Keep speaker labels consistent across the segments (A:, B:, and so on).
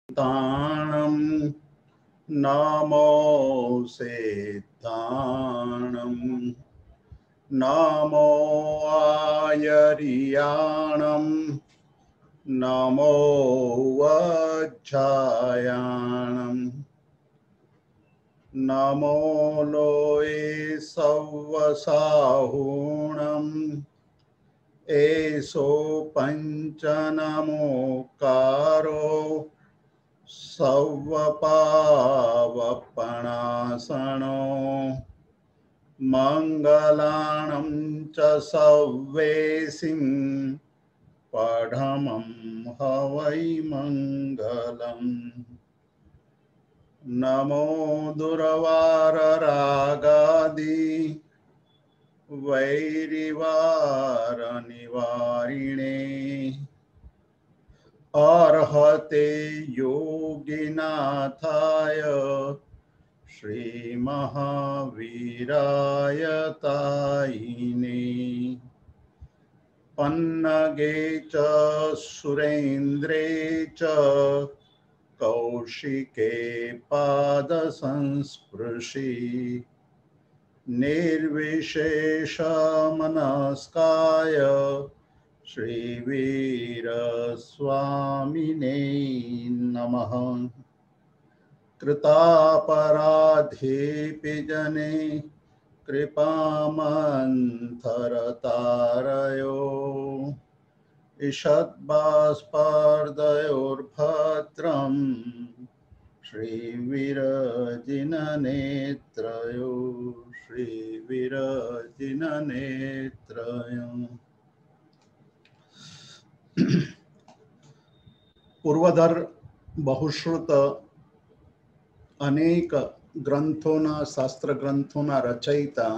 A: ताणं नमो सेताणं नमो आयर्याणं नमो वज्जायाणं नमो लोये सव्वसाहूणम् एषो पञ्चनमोकारो सव्वपावपणासनो मङ्गलानं च सव्वेसिं पढमं हवै मङ्गलम् नमो दुर्वाररागादि वैरिवारनिवारिणे अर्हते योगिनाथाय श्रीमहावीराय तायिने पन्नगे च सुरेन्द्रे च कौशिके पादसंस्पृशि निर्विशेषमनस्काय श्रीवीरस्वामिने नमः। कृतापराधेऽपि जने कृपामन्थरतारयो ईषद्बाष्पार्दयोर्भद्रं श्रीविरजिननेत्रयो श्रीविरजिननेत्रयो। पूर्वधर बहुश्रुत अनेक ग्रंथोना शास्त्र ग्रंथोना रचयिता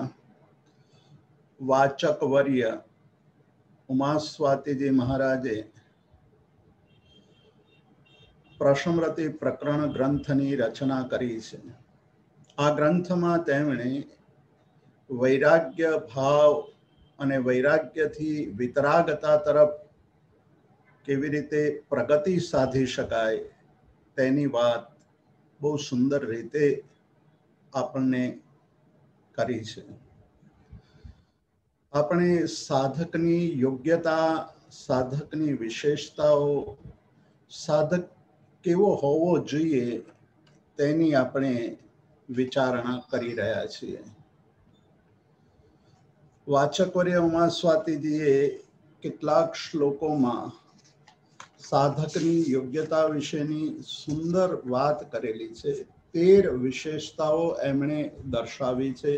A: वाचक वर्य उमास्वातीजी महाराजे प्रशमरति प्रकरण ग्रंथनी रचना करी छे। आ ग्रंथमां तेमणे वैराग्य भाव अने वैराग्यथी वितरागता तरफ केवी रीते प्रगति साधी शकाय तेनी वात बहु सुंदर रीते आपने करी छे। अपने साधकनी योग्यता, साधकनी विशेषताओं, साधक केवो होवो जोईए तेनी आपणे विचारणा करी रह्या छीए। वाचकवर्य उमास्वातीजीए કેટલાક શ્લોકોમાં સાધકની યોગ્યતા વિશેની સુંદર વાત કરેલી છે। 13 વિશેષતાઓ એમણે દર્શાવી છે।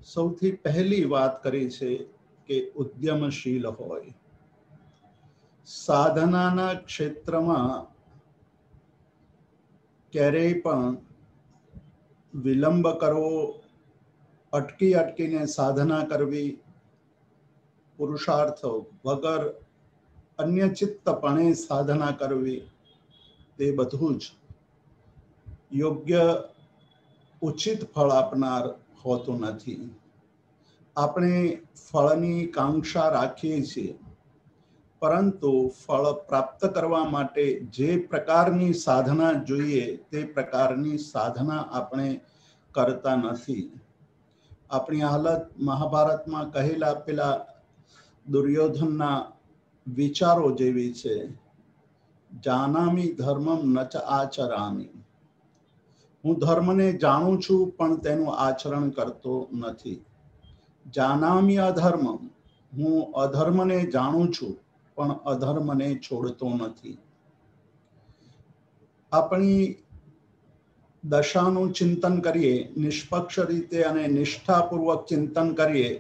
A: સૌથી પહેલી વાત કરી છે કે ઉદ્યમશીલ હોય। સાધનાના ક્ષેત્રમાં ક્યારેય પણ વિલંબ કરવો, અટકી અટકીને સાધના કરવી, પુરુષાર્થ વગર अन्यचित्तपणे साधना करवी ते बधुं ज योग्य उचित फल आपनार होतुं नथी। आपणे फळनी कांक्षा राखीए छीए, परंतु फल प्राप्त करवा माटे जे प्रकारनी साधना जोईए ते प्रकारनी साधना आपणे करता नथी। आपणी हालत महाभारतमां कहेला पेला दुर्योधनना विचारो जेवी छे। जानामी धर्मम न च आचरामी। हूँ धर्म ने जाणुं छुं पण तेनुं आचरण करतो नथी। जानामी अधर्मम। हूँ अधर्म ने जाणुं छुं पण अधर्म ने छोड़तो नथी। अपनी दशानुं चिंतन करीए, निष्पक्ष रीते अने निष्ठापूर्वक चिंतन करीए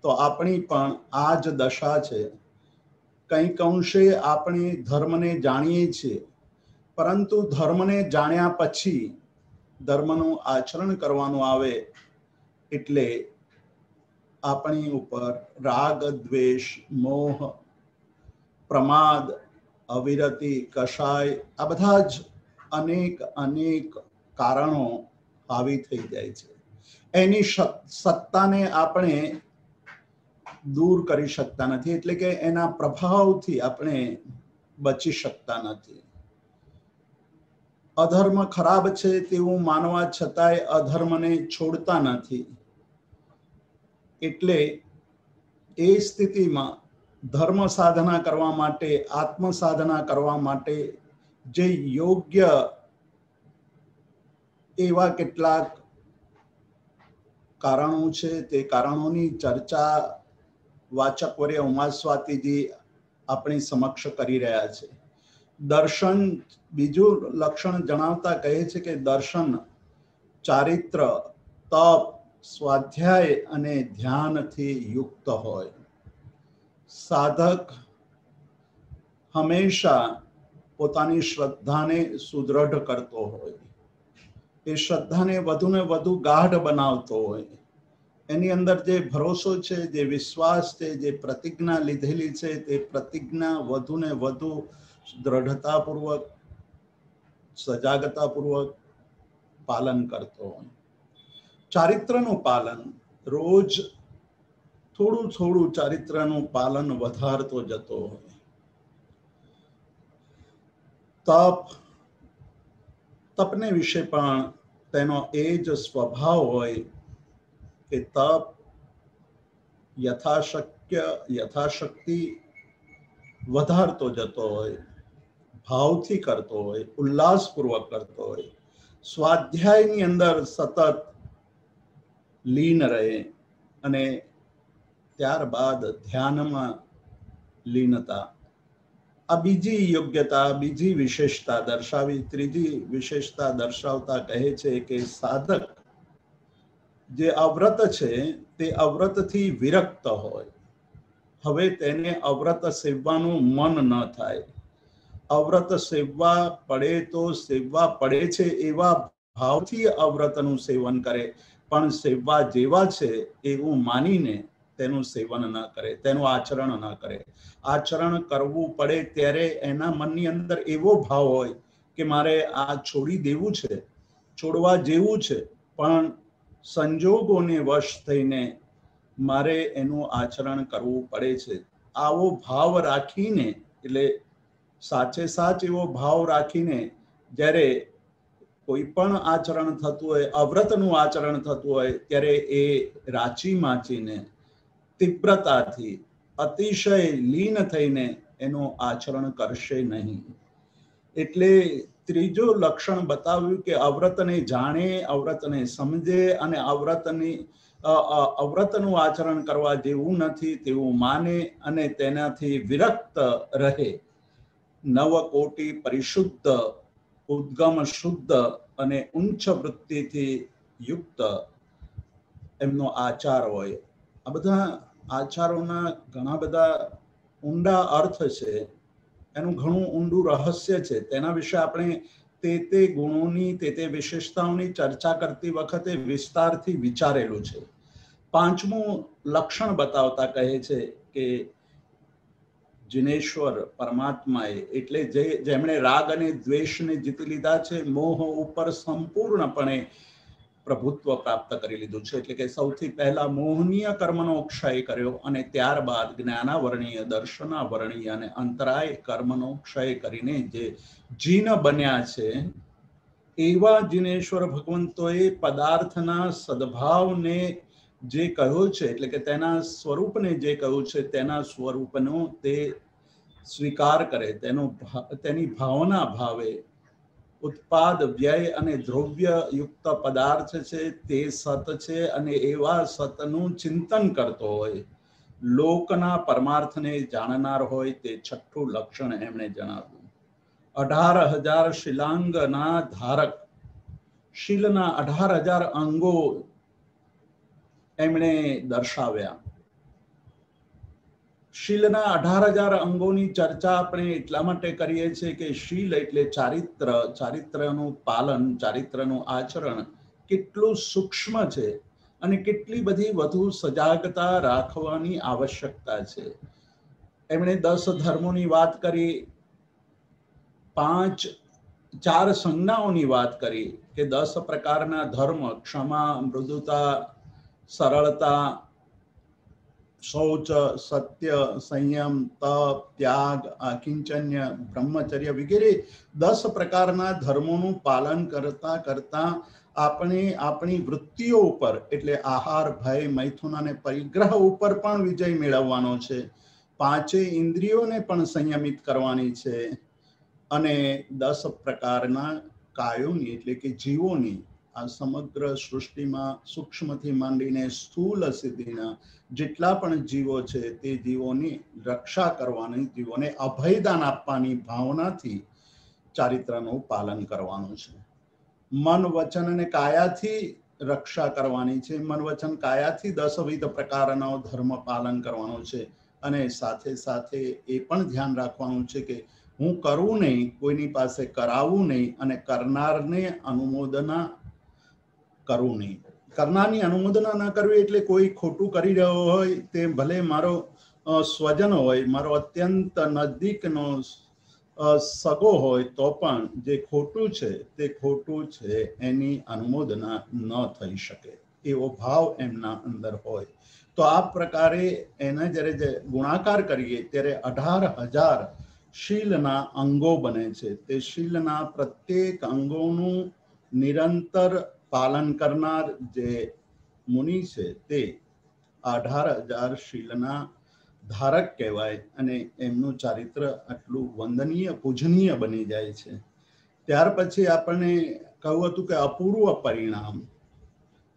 A: तो आपणी पण आज दशा छे। કંઈક અંશે આપણે ધર્મને જાણીએ છીએ, પરંતુ ધર્મને જાણ્યા પછી ધર્મનું આચરણ કરવાનું આવે એટલે આપણી ઉપર રાગ, દ્વેષ, મોહ, પ્રમાદ, અવિરતિ, કષાય આ બધા જ અનેક અનેક કારણો હાવી થઈ જાય છે। એની સત્તાને આપણે दूर करी शकता नथी, एटले के एना प्रभावथी आपणे बची शकता नथी। અધર્મ ખરાબ છે તેવું માનવા છતાંય અધર્મને છોડતા નથી. એટલે એ સ્થિતિમાં ધર્મ સાધના કરવા માટે, આત્મ સાધના કરવા માટે જે યોગ્ય એવા કેટલાક કારણો છે તે કારણોની ચર્ચા વાચકવર્ય ઉમાસ્વાતીજી આપણી સમક્ષ કરી રહ્યા છે. દર્શન બીજું લક્ષણ જણાવતા કહે છે કે દર્શન ચારિત્ર, તપ, સ્વાધ્યાય અને ધ્યાનથી યુક્ત હોય. સાધક હંમેશા પોતાની શ્રદ્ધાને સુદૃઢ કરતો હોય, એ શ્રદ્ધાને વધુને વધુ ગાઢ બનાવતો હોય. એની અંદર જે ભરોસો છે, જે વિશ્વાસ છે, જે પ્રતિજ્ઞા લીધેલી છે, તે પ્રતિજ્ઞા વધુને વધુ દ્રઢતાપૂર્વક, સજાગતાપૂર્વક પાલન કરતો હોય. ચારિત્રનું પાલન, રોજ થોડું થોડું ચારિત્રનું પાલન વધારતો જતો હોય. તપને વિશે પણ તેનો એ જ સ્વભાવ હોય કે તપ યથાશક્તિ વધારતો જતો હોય, ભાવથી કરતો હોય, ઉલ્લાસપૂર્વક કરતો હોય. સ્વાધ્યાયની અંદર સતત લીન રહે અને ત્યારબાદ ધ્યાનમાં લીનતા. આ બીજી યોગ્યતા, બીજી વિશેષતા દર્શાવી. ત્રીજી વિશેષતા દર્શાવતા કહે છે કે સાધક જે અવ્રત છે તે અવ્રતથી વિરક્ત હોય. હવે તેને અવ્રત સેવવાનું મન ન થાય. અવ્રત સેવવા પડે તો સેવવા પડે છે એવા ભાવથી અવ્રતનું સેવન કરે, પણ સેવવા જેવા છે એવું માનીને તેનું સેવન ન કરે, તેનું આચરણ ન કરે. આચરણ કરવું પડે ત્યારે એના મનની અંદર એવો ભાવ હોય કે મારે આ છોડી દેવું છે, છોડવા જેવું છે, પણ સંજોગોને વશ થઈને મારે એનું આચરણ કરવું પડે છે. આવો ભાવ રાખીને, એટલે સાચે સાચ એવો ભાવ રાખીને જ્યારે કોઈ પણ આચરણ થતું હોય, અવ્રતનું આચરણ થતું હોય, ત્યારે એ રાચી માચીને તીવ્રતાથી અતિશય લીન થઈને એનું આચરણ કરશે નહીં. એટલે ત્રીજો લક્ષણ બતાવ્યું કે અવ્રતને જાણે, અવ્રતને સમજે અને અવ્રતનું આચરણ કરવા જેવું નથી તેવું માને અને તેનાથી વિરક્ત રહે. નવકોટી પરિશુદ્ધ, ઉદ્ગમ શુદ્ધ અને ઉચ્ચ વૃત્તિથી યુક્ત એમનો આચાર હોય. આ બધા આચારોના ઘણા બધા ઊંડા અર્થ છે, એનું ઘણું ઊંડું રહસ્ય છે. તેના વિશે આપણે તે ગુણોની, તે વિશેષતાઓની ચર્ચા કરતી વખતે વિસ્તારથી વિચારેલું છે. પાંચમું લક્ષણ બતાવતા કહે છે કે જિનેશ્વર પરમાત્માએ, એટલે જેમણે રાગ અને દ્વેષને જીતી લીધા છે, મોહ ઉપર સંપૂર્ણપણે પ્રભુત્વ પ્રાપ્ત કરી લીધું છે. એટલે કે સૌથી પહેલા મોહનીય કર્મનો ક્ષય કર્યો અને ત્યારબાદ જ્ઞાનાવરણીય, દર્શનાવરણીય અને અંતરાય કર્મનો ક્ષય કરીને જે જીન બન્યા છે, એવા જીનેશ્વર ભગવંતોએ પદાર્થના સદભાવને જે કહ્યું છે, એટલે કે તેના સ્વરૂપને જે કહ્યું છે, તેના સ્વરૂપનો તે સ્વીકાર કરે, તેની ભાવના ભાવે. ઉત્પાદ, વ્યય અને દ્રવ્ય યુક્ત પદાર્થ છે તે સત છે અને એવા સતનું ચિંતન કરતો હોય, લોકના પરમાર્થને જાણનાર હોય. તે છઠ્ઠું લક્ષણ એમણે જણાવ્યું. 18,000 શિલાંગના ધારક, શીલના 18,000 અંગો એમણે દર્શાવ્યા. શીલના 18,000 અંગોની ચર્ચા આપણે એટલા માટે કરીએ છીએ કે શીલ એટલે ચારિત્ર, ચારિત્રનું પાલન, ચારિત્રનું આચરણ કેટલું સૂક્ષ્મ છે અને કેટલી બધી વધુ સજાગતા રાખવાની આવશ્યકતા છે. એમણે 10 ધર્મોની વાત કરી, 4 સંજ્ઞાઓની વાત કરી કે 10 પ્રકારના ધર્મ, ક્ષમા, મૃદુતા, સરળતા, शौच, सत्य, संयम, तप, त्याग, आकिंचन्य, ब्रह्मचर्य वगैरह 10 प्रकारना धर्मोનું પાલન કરતા કરતા આપણે આપણી વૃત્તિઓ ઉપર એટલે આહાર, ભય, મૈથુન અને પરિગ્રહ ઉપર પણ વિજય મેળવવાનો છે. પાંચે ઇન્દ્રિયોને પણ સંયમિત કરવાની છે અને 10 પ્રકારના કાયોની એટલે કે જીવોની આ સમગ્ર સૃષ્ટિમાં સૂક્ષ્મથી માંડીને સ્થૂલ સિદ્ધિના જેટલા પણ જીવો છે તે જીવોની રક્ષા કરવાની, જીવોને અભયદાન આપવાની ભાવનાથી ચારિત્રનું પાલન કરવાનું છે. મન, વચન અને કાયાથી રક્ષા કરવાની છે. મન, વચન, કાયાથી 10 પ્રકારનો ધર્મ પાલન કરવાનું છે અને સાથે સાથે એ પણ ધ્યાન રાખવાનું છે કે હું કરું નહીં, કોઈની પાસે કરાવું નહીં અને કરનારને અનુમોદના કરવું નહીં. કરનારની અનુમોદના ન કરવી એટલે કોઈ ખોટું કરી રહ્યો હોય તે ભલે મારો સ્વજન હોય, મારો અત્યંત નજદીકનો સગો હોય તો પણ જે ખોટું છે તે ખોટું છે એની અનુમોદના ન થઈ શકે એવો ભાવ એમના અંદર હોય. તો આ પ્રકારે એને જ્યારે ગુણાકાર કરીએ ત્યારે 18,000 શીલના અંગો બને છે. તે શીલના પ્રત્યેક અંગોનું નિરંતર પાલન કરનાર જે મુનિ છે તે 18,000 શીલના ધારક કહેવાય અને એમનું ચારિત્ર આટલું વંદનીય, પૂજનીય બની જાય છે. ત્યાર પછી આપણને કહ્યું હતું કે અપૂર્વ પરિણામ,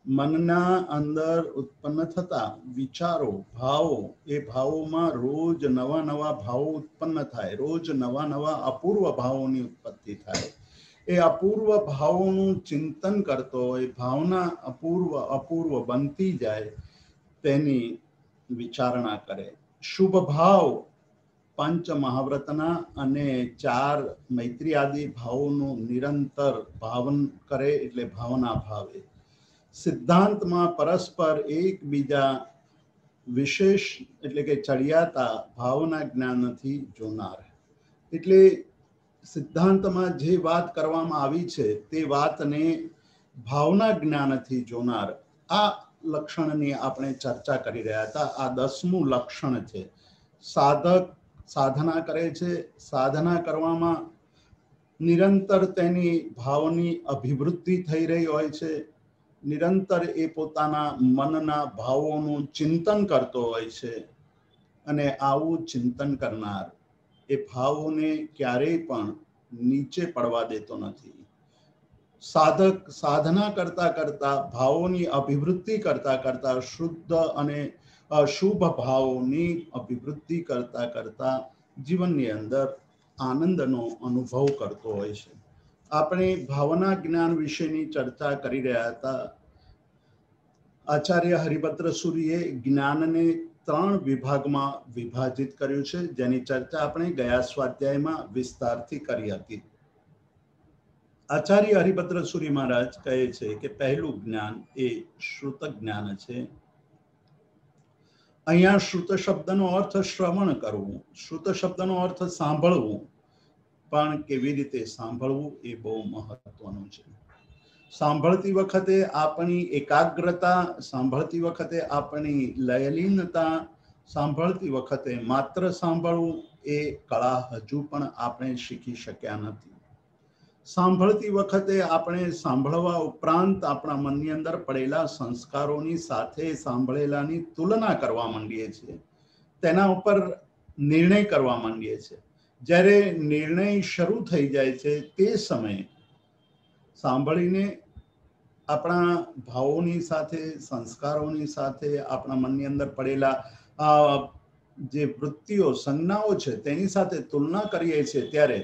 A: મનના અંદર ઉત્પન્ન થતા વિચારો, ભાવો, એ ભાવોમાં રોજ નવા નવા ભાવો ઉત્પન્ન થાય, રોજ નવા નવા અપૂર્વ ભાવોની ઉત્પત્તિ થાય. એ અપૂર્વ ભાવોનું ચિંતન કરતો હોય, ભાવના અપૂર્વ બનતી જાય તેની વિચારણા કરે. શુભ ભાવ 5 મહાવ્રતના અને 4 મૈત્રી આદિ ભાવોનું નિરંતર ભાવન કરે એટલે ભાવના ભાવે. સિદ્ધાંતમાં પરસ્પર એકબીજા વિશેષ એટલે કે ચડિયાતા ભાવના જ્ઞાનથી જોનાર. એટલે સિદ્ધાંતમાં જે વાત કરવામાં આવી છે તે વાતને ભાવના જ્ઞાનથી જોનાર. આ લક્ષણની આપણે ચર્ચા કરી રહ્યા હતા. આ 10મું લક્ષણ છે. સાધક સાધના કરે છે, સાધના કરવામાં નિરંતર તેની ભાવની અભિવૃદ્ધિ થઈ રહી હોય છે, નિરંતર એ પોતાના મનના ભાવોનું ચિંતન કરતો હોય છે અને આવું ચિંતન કરનાર એ ભાવોને ક્યારેય પણ નીચે પડવા દેતો નથી. સાધક સાધના કરતા કરતા, ભાવોની અભિવૃદ્ધિ કરતા કરતા, શુદ્ધ અને અશુભ ભાવોની અભિવૃદ્ધિ કરતા કરતા જીવનની અંદર આનંદનો અનુભવ કરતો હોય છે. આપણે ભાવના જ્ઞાન વિશેની ચર્ચા કરી રહ્યા હતા. આચાર્ય હરિભદ્ર સૂરીએ જ્ઞાનને 3 વિભાગમાં વિભાજિત કર્યું છે, જેની ચર્ચા આપણે ગયા સ્વાધ્યાયમાં વિસ્તારથી કરી હતી. આચાર્ય હરિભદ્ર સૂરી મહારાજ કહે છે કે પહેલું જ્ઞાન એ શ્રુત જ્ઞાન છે. અહીંયા શ્રુત શબ્દનો અર્થ શ્રવણ કરવું, શ્રુત શબ્દનો અર્થ સાંભળવું, પણ કેવી રીતે સાંભળવું એ બહુ મહત્વનું છે. સાંભળતી વખતે આપણી એકાગ્રતા, સાંભળતી વખતે આપણી લયલીનતા, સાંભળતી વખતે માત્ર સાંભળવું એ કળા હજુ પણ આપણે શીખી શક્યા નથી. સાંભળતી વખતે આપણે સાંભળવા ઉપરાંત આપણા મનની અંદર પડેલા સંસ્કારોની સાથે સાંભળેલાની તુલના કરવા માંડીએ છીએ, તેના ઉપર નિર્ણય કરવા માંડીએ છીએ. જ્યારે નિર્ણય શરૂ થઈ જાય છે તે સમયે સાંભળીને આપણા ભાવોની સાથે, સંસ્કારોની સાથે, આપણા મનની અંદર પડેલા જે વૃત્તિઓ, સંજ્ઞાઓ છે તેની સાથે તુલના કરીએ છીએ ત્યારે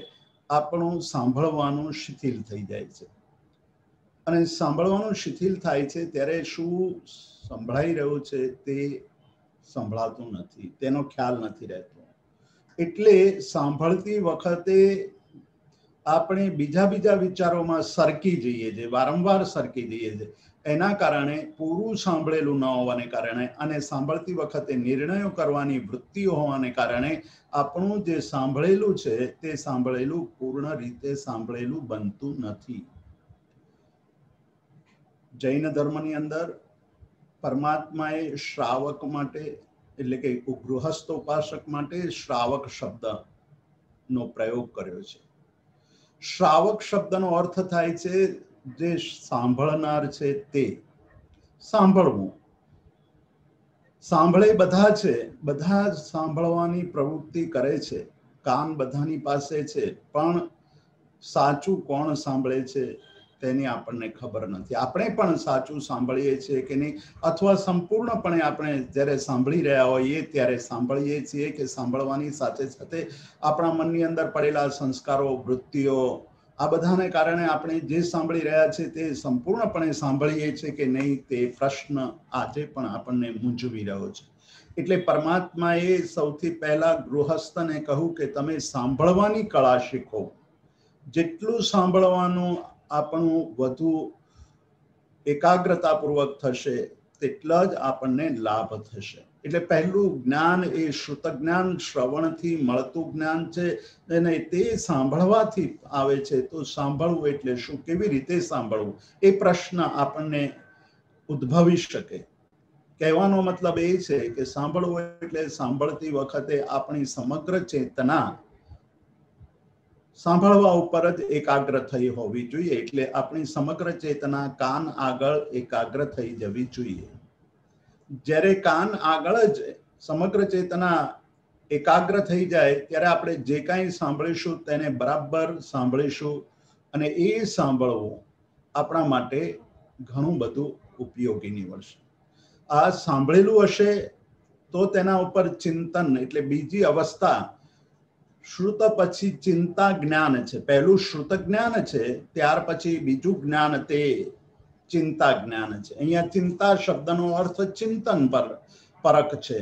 A: આપણું સાંભળવાનું શિથિલ થઈ જાય છે. અને સાંભળવાનું શિથિલ થાય છે ત્યારે શું સંભળાઈ રહ્યું છે તે સંભળાતું નથી, તેનો ખ્યાલ નથી રહેતો. એટલે સાંભળતી વખતે આપણે બીજા વિચારોમાં સરકી જઈએ છીએ, વારંવાર સરકી જઈએ છીએ. એના કારણે પૂરું સાંભળેલું ન હોવાને કારણે અને સાંભળતી વખતે નિર્ણયો કરવાની વૃત્તિઓ હોવાને કારણે આપણું જે સાંભળેલું છે તે સાંભળેલું પૂર્ણ રીતે સાંભળેલું બનતું નથી. જૈન ધર્મની અંદર પરમાત્માએ શ્રાવક માટે એટલે કે ગૃહસ્થ ઉપાસક માટે શ્રાવક શબ્દનો પ્રયોગ કર્યો છે. શ્રાવક શબ્દનો અર્થ થાય છે જે સાંભળનાર છે તે. સાંભળવું, સાંભળે બધા છે, બધા સાંભળવાની પ્રવૃત્તિ કરે છે, કાન બધાની પાસે છે, પણ સાચું કોણ સાંભળે છે તેની આપણને ખબર નથી. આપણે પણ સાચું સાંભળીએ છીએ કે નહીં, અથવા સંપૂર્ણપણે આપણે જ્યારે સાંભળી રહ્યા હોઈએ ત્યારે સાંભળીએ છીએ કે સાંભળવાની સાથે સાથે આપણા મનની અંદર પડેલા સંસ્કારો, વૃત્તિઓ, આ બધાને કારણે આપણે જે સાંભળી રહ્યા છે તે સંપૂર્ણપણે સાંભળીએ છીએ કે નહીં, તે પ્રશ્ન આજે પણ આપણને મૂંઝવી રહ્યો છે. એટલે પરમાત્માએ સૌથી પહેલા ગૃહસ્થને કહ્યું કે તમે સાંભળવાની કળા શીખો. જેટલું સાંભળવાનું આપણું વધુ એકાગ્રતાપૂર્વક થશે તેટલા જ આપણને લાભ થશે. એટલે પહેલું જ્ઞાન એ શ્રુત જ્ઞાન, શ્રવણથી મળતું જ્ઞાન છે અને તે સાંભળવાથી આવે છે. તો સાંભળવું એટલે શું, કેવી રીતે સાંભળવું, એ પ્રશ્ન આપણને ઉદ્ભવી શકે. કહેવાનો મતલબ એ છે કે સાંભળવું એટલે સાંભળતી વખતે આપણી સમગ્ર ચેતના સાંભળવા ઉપર જ એકાગ્ર થઈ હોવી જોઈએ. એટલે આપણી સમગ્ર ચેતના કાન આગળ એકાગ્ર થઈ જવી જોઈએ. જ્યારે કાન આગળ જ સમગ્ર ચેતના એકાગ્ર થઈ જાય ત્યારે આપણે જે કાંઈ સાંભળીશું તેને બરાબર સાંભળીશું અને એ સાંભળવું આપણા માટે ઘણું બધું ઉપયોગી નીવડશે. આ સાંભળેલું હશે તો તેના ઉપર ચિંતન, એટલે બીજી અવસ્થા, શ્રુત પછી ચિંતા જ્ઞાન છે. પહેલું શ્રુત જ્ઞાન છે, ત્યાર પછી બીજું જ્ઞાન તે ચિંતા જ્ઞાન છે. અહીંયા ચિંતા શબ્દનો અર્થ ચિંતન પરક છે.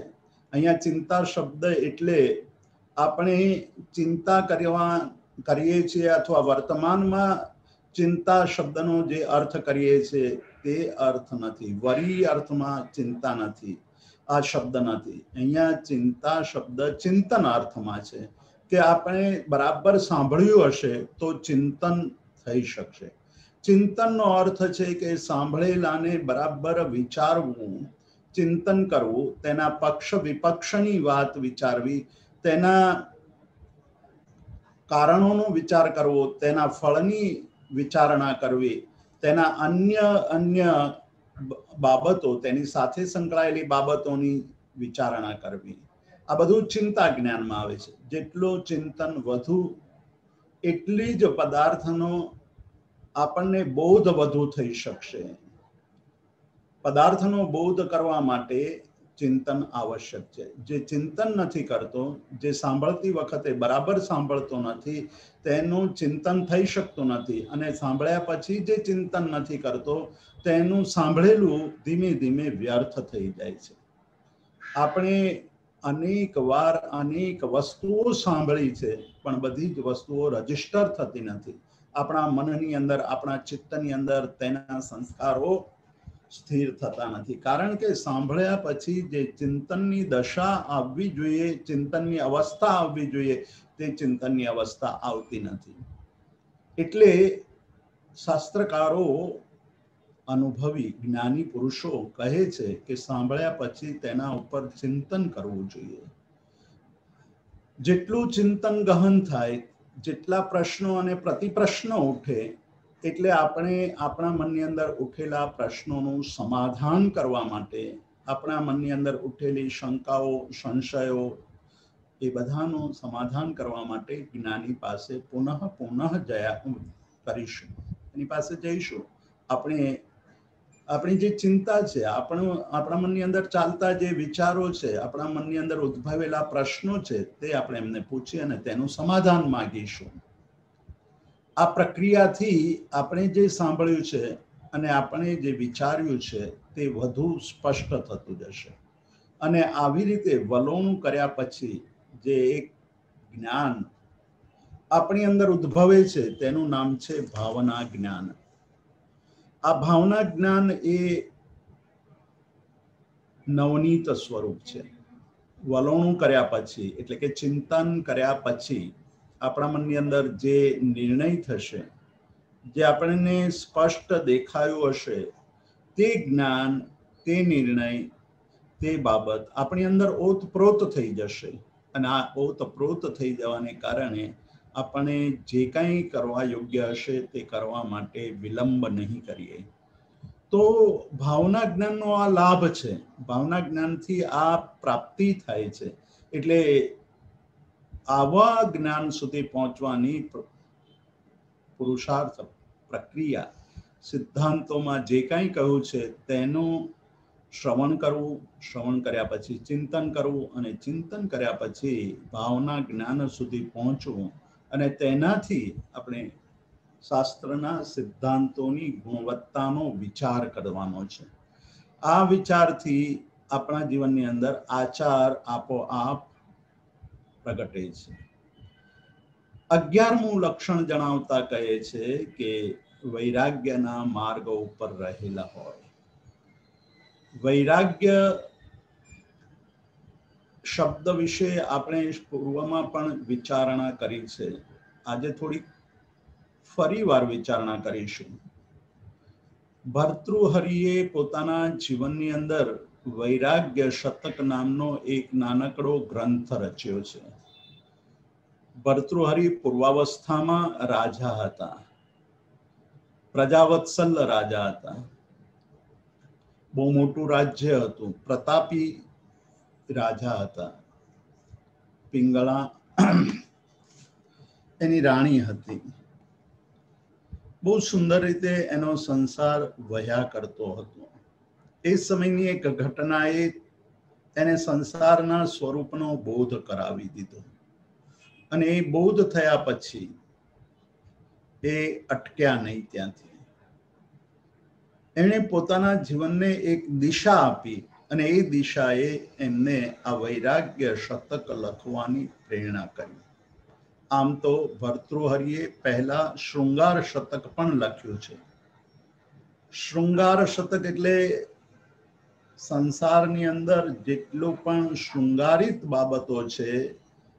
A: અહીંયા ચિંતા શબ્દ એટલે આપણે ચિંતા કરીએ છીએ અથવા વર્તમાનમાં ચિંતા શબ્દનો જે અર્થ કરીએ છીએ તે અર્થ નથી. વરી અર્થમાં ચિંતા નથી, આ શબ્દ નથી. અહીંયા ચિંતા શબ્દ ચિંતન અર્થમાં છે કે આપણે બરાબર સાંભળ્યું હશે તો ચિંતન થઈ શકશે. ચિંતનનો અર્થ છે કે સાંભળેલાને બરાબર વિચારવું, ચિંતન કરવું, તેના પક્ષ વિપક્ષની વાત વિચારવી, તેના કારણોનો વિચાર કરવો, તેના ફળની વિચારણા કરવી, તેના અન્ય બાબતો, તેની સાથે સંકળાયેલી બાબતોની વિચારણા કરવી. આ બધું ચિંતા જ્ઞાનમાં આવે છે. જેટલું ચિંતન વધુ એટલી જ પદાર્થનો આપણને બોધ વધુ થઈ શકશે. પદાર્થનો બોધ કરવા માટે ચિંતન આવશ્યક છે. જે ચિંતન નથી કરતો, જે સાંભળતી વખતે બરાબર સાંભળતો નથી, તેનું ચિંતન થઈ શકતું નથી. અને સાંભળ્યા પછી જે ચિંતન નથી કરતો તેનું સાંભળેલું ધીમે ધીમે વ્યર્થ થઈ જાય છે. આપણે અનેક વાર અનેક વસ્તુઓ સાંભળી છે પણ બધી જ વસ્તુઓ રજીસ્ટર થતી નથી. આપણા મનની અંદર, આપણા ચિત્તની અંદર તેના સંસ્કારો સ્થિર થતા નથી. કારણ કે સાંભળ્યા પછી જે ચિંતનની દશા આવવી જોઈએ, ચિંતનની અવસ્થા આવવી જોઈએ, તે ચિંતનની અવસ્થા આવતી નથી. એટલે શાસ્ત્રકારો, અનુભવી જ્ઞાની પુરુષો કહે છે કે સાંભળ્યા પછી તેના ઉપર ચિંતન કરવું જોઈએ. જેટલું ચિંતન ગહન થાય, જેટલા પ્રશ્નો અને પ્રતિપ્રશ્નો ઉઠે, એટલે આપણે આપણા મનની અંદર ઉઠેલા પ્રશ્નોનું સમાધાન કરવા માટે, આપણા મનની અંદર ઉઠેલી શંકાઓ, સંશયો, એ બધાનું સમાધાન કરવા માટે જ્ઞાની પાસે પુનઃ કરીશું, એની પાસે જઈશું. આપણી જે ચિંતા છે, આપણા મનની અંદર ચાલતા જે વિચારો છે, આપણા મનની અંદર ઉદ્ભવેલા પ્રશ્નો છે, તે આપણે એમને પૂછી અને તેનું સમાધાન માંગીશું. આ પ્રક્રિયાથી આપણે જે સાંભળ્યું છે અને આપણે જે વિચાર્યું છે તે વધુ સ્પષ્ટ થતું જશે. અને આવી રીતે વલોણું કર્યા પછી જે એક જ્ઞાન આપણી અંદર ઉદ્ભવે છે તેનું નામ છે ભાવના જ્ઞાન. આ ભાવના જ્ઞાન એ નવનીત સ્વરૂપ છે. વલોણું કર્યા પછી, એટલે કે ચિંતન કર્યા પછી આપણા મનની અંદર જે નિર્ણય થશે, જે આપણને સ્પષ્ટ દેખાયું હશે, તે જ્ઞાન, તે નિર્ણય, તે તે બાબત આપણી અંદર ઓતપ્રોત થઈ જશે અને આ ઓતપ્રોત થઈ જવાને કારણે આપણે જે કંઈ કરવા યોગ્ય હશે તે કરવા માટે વિલંબ નહીં કરીએ. તો ભાવના જ્ઞાનનો આ લાભ છે. ભાવના જ્ઞાનથી આ પ્રાપ્તિ થાય છે. એટલે આવા જ્ઞાન સુધી પહોંચવાની પુરુષાર્થ પ્રક્રિયા સિદ્ધાંતોમાં જે કંઈ કહ્યું છે તેનું શ્રવણ કરવું, શ્રવણ કર્યા પછી ચિંતન કરવું અને ચિંતન કર્યા પછી ભાવના જ્ઞાન સુધી પહોંચવું અને તેનાથી આપણે શાસ્ત્રના સિદ્ધાંતોની ગુણવત્તાનો વિચાર કરવાનો છે. આ વિચારથી આપણા જીવનની અંદર આચાર આપોઆપ પ્રગટે છે. 11મું લક્ષણ જણાવતા કહે છે કે વૈરાગ્યના માર્ગ ઉપર રહેલા હોય. વૈરાગ્ય શબ્દ વિશે આપણે પૂર્વમાં પણ વિચારણા કરી છે. આજે થોડી ફરીવાર વિચારણા કરીશું. ભર્તૃહરિએ પોતાના જીવનની અંદર વૈરાગ્ય શતક નામનો એક નાનકડો ગ્રંથ રચ્યો છે. ભર્તૃહરિ પૂર્વાવસ્થામાં રાજા હતા. પ્રજાવત્સલ રાજા હતા. બહુ મોટું રાજ્ય હતું. પ્રતાપી રાજા હતા. પિંગળા એની રાણી હતી. બહુ સુંદર રીતે એનો સંસાર વહ્યા કરતો હતો. એ સમયની એક ઘટનાએ એને સંસારના સ્વરૂપનો બોધ કરાવી દીધો અને એ બોધ થયા પછી એ અટક્યા નહીં ત્યાંથી. એણે પોતાના જીવનને એક દિશા આપી અને એ દિશાએ એમને આ વૈરાગ્ય શતક લખવાની પ્રેરણા કરી. આમ તો ભર્તૃહરિએ પહેલા શૃંગાર શતક પણ લખ્યું છે. શૃંગાર શતક એટલે સંસારની અંદર જેટલો પણ શૃંગારિત બાબતો છે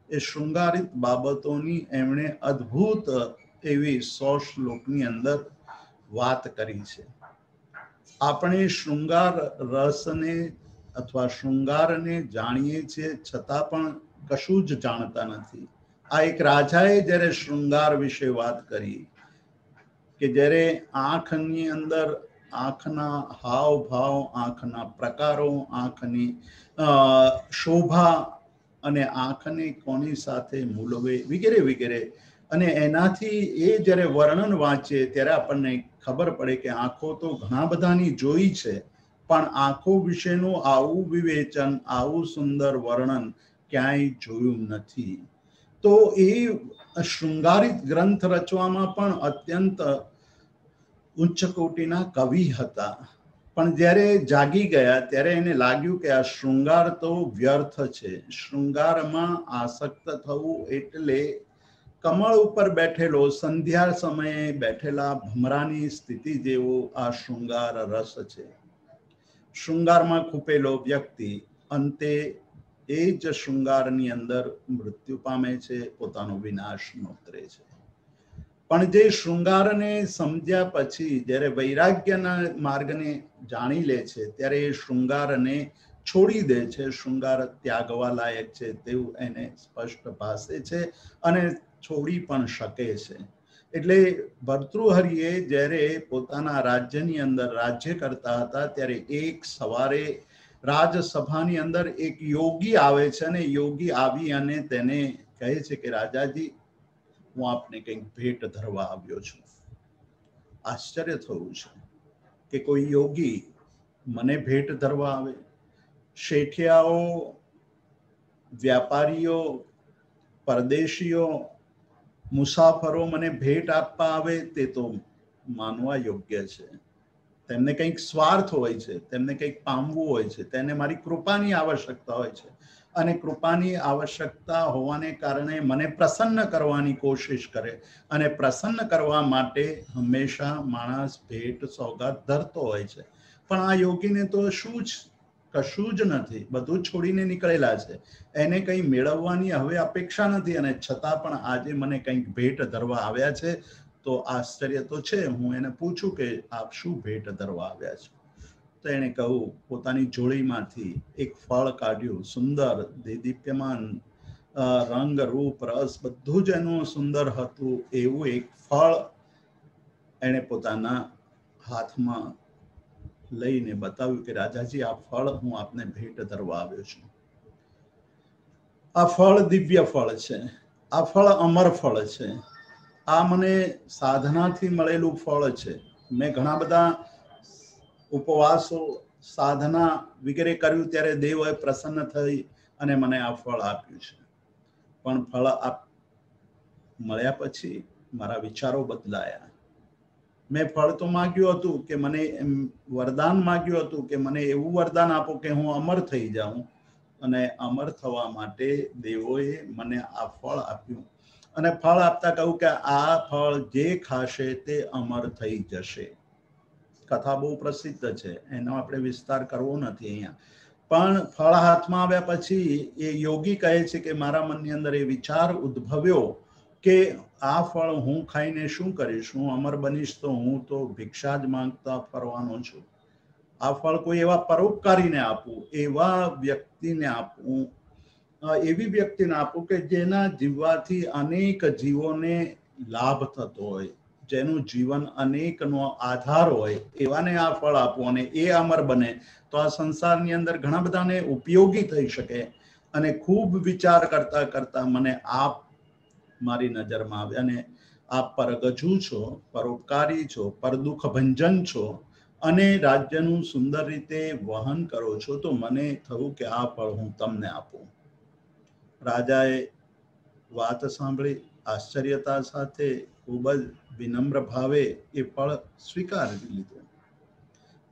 A: એ શૃંગારિત બાબતોની એમણે અદ્ભુત એવી 100 શ્લોકની અંદર વાત કરી છે. આપણે શૃંગાર રસને અથવા શૃંગારને જાણીએ છીએ છતાં પણ કશું જ જાણતા નથી. આ એક રાજાએ જ્યારે શૃંગાર વિશે વાત કરી કે જ્યારે આંખની અંદર આંખના હાવભાવ, આંખના પ્રકારો, આંખની શોભા અને આંખને કોની સાથે મૂલવે વગેરે વગેરે, અને એનાથી એ જ્યારે વર્ણન વાંચે ત્યારે આપણને ખબર પડે કે આંખો તો ઘણા બધાની જોઈ છે પણ આંખો વિશેનું આવું વિવેચન, આવું સુંદર વર્ણન ક્યાંય જોયું નથી. તો એ શૃંગારિત ગ્રંથ રચવામાં પણ અત્યંત ઉચ્ચ કોટીના કવિ હતા. પણ જ્યારે જાગી ગયા ત્યારે એને લાગ્યું કે આ શૃંગાર તો વ્યર્થ છે. શૃંગારમાં આસક્ત થવું એટલે કમળ ઉપર બેઠેલો સંધ્યા સમયે બેઠેલા ભમરાની સ્થિતિ જેવો આ શૃંગાર રસ છે. શૃંગારમાં ખૂપેલો વ્યક્તિ અંતે એ જ શૃંગારની અંદર મૃત્યુ પામે છે, પોતાનો વિનાશ નોતરે છે. પણ જે શૃંગારને સમજ્યા પછી જ્યારે વૈરાગ્યના માર્ગને જાણી લે છે ત્યારે એ શૃંગારને છોડી દે છે. શૃંગાર ત્યાગવા લાયક છે તેવું એને સ્પષ્ટ ભાસે છે અને છોડી પણ શકે છે. એટલે ભર્તૃહરિએ જ્યારે પોતાના રાજ્યની અંદર રાજ્ય કરતા હતા ત્યારે એક સવારે રાજસભાની અંદર એક યોગી આવે છે અને યોગી આવી અને તેને કહે છે કે રાજાજી, હું આપને કંઈક ભેટ ધરવા આવ્યો છું. આશ્ચર્ય થયું છે કે કોઈ યોગી મને ભેટ ધરવા આવે. શેઠિયાઓ, વ્યાપારીઓ, પરદેશીઓ, મુસાફરો મને ભેટ આપવા આવે તે તો માનવા યોગ્ય છે. તેમને કંઈક સ્વાર્થ હોય છે, તેમને કંઈક પામવું હોય છે, તેને મારી કૃપાની આવશ્યકતા હોય છે અને કૃપાની આવશ્યકતા હોવાને કારણે મને પ્રસન્ન કરવાની કોશિશ કરે અને પ્રસન્ન કરવા માટે હંમેશા માણસ ભેટ સોગાદ ધરતો હોય છે. પણ આ યોગીને તો શું જ કશું જ નથી, બધું છોડીને નીકળેલા છે. એને કંઈ મેળવવાની હવે અપેક્ષા નથી અને છતાં પણ આજે મને કંઈક ભેટ ધરવા આવ્યા છે. તો આશ્ચર્ય તો છે. હું એને પૂછું કે આપ શું ભેટ ધરવા આવ્યા છો? તો તો એણે કહ્યું, પોતાની જોડીમાંથી એક ફળ કાઢ્યું, સુંદર દેદીપ્યમાન રંગ રૂપ રસ બધું જ એનું સુંદર હતું એવું એક ફળ એણે પોતાના હાથમાં લઈને બતાવ્યું કે રાજાજી, આ ફળ હું આપને ભેટ ધરવા આવ્યો છું. આ ફળ દિવ્ય ફળ છે, આ ફળ અમર ફળ છે, આ મને સાધનાથી મળેલું ફળ છે. મેં ઘણા બધા ઉપવાસો સાધના વગેરે કર્યું ત્યારે દેવએ પ્રસન્ન થઈ અને મને આ ફળ આપ્યું છે. પણ ફળ મળ્યા પછી મારા વિચારો બદલાયા. મેં ફળ તો માંગ્યું હતું કે મને વરદાન માંગ્યું હતું કે મને એવું વરદાન આપો કે હું અમર થઈ જાઉં, અને અમર થવા માટે દેવોએ મને આ ફળ આપ્યું. અને ફળ આપતા કહ્યું કે આ ફળ જે ખાશે તે અમર થઈ જશે. કથા બહુ પ્રસિદ્ધ છે, એનો આપણે વિસ્તાર કરવો નથી અહીંયા. પણ ફળ હાથમાં આવ્યા પછી એ યોગી કહે છે કે મારા મનની અંદર એ વિચાર ઉદ્ભવ્યો કે આ ફળ હું ખાઈને શું કરીશ? હું અમર બનીશ તો હું તો ભિક્ષા જ માંગતા ફરવાનો છું. આ ફળ કોઈ એવા પરોપકારીને આપું, એવા વ્યક્તિને આપું, એવી વ્યક્તિને આપું કે જેના જીવવાથી અનેક જીવોને લાભ થતો હોય, જેનું જીવન અનેકનો આધાર હોય, એવાને આ ફળ આપવું અને એ અમર બને તો આ સંસારની અંદર ઘણા બધાને ઉપયોગી થઈ શકે. અને ખૂબ વિચાર કરતા કરતા મને આપ મારી નજરમાં આવે અને આપ પરગજુ છો, પરોપકારી છો, પરદુઃખ ભંજન છો અને રાજ્યનું સુંદર રીતે વહન કરો છો, તો મને થયું કે આ ફળ હું તમને આપું. રાજાએ વાત સાંભળી, આશ્ચર્યતા સાથે ખૂબ જ વિનમ્ર ભાવે એ ફળ સ્વીકારી લીધું.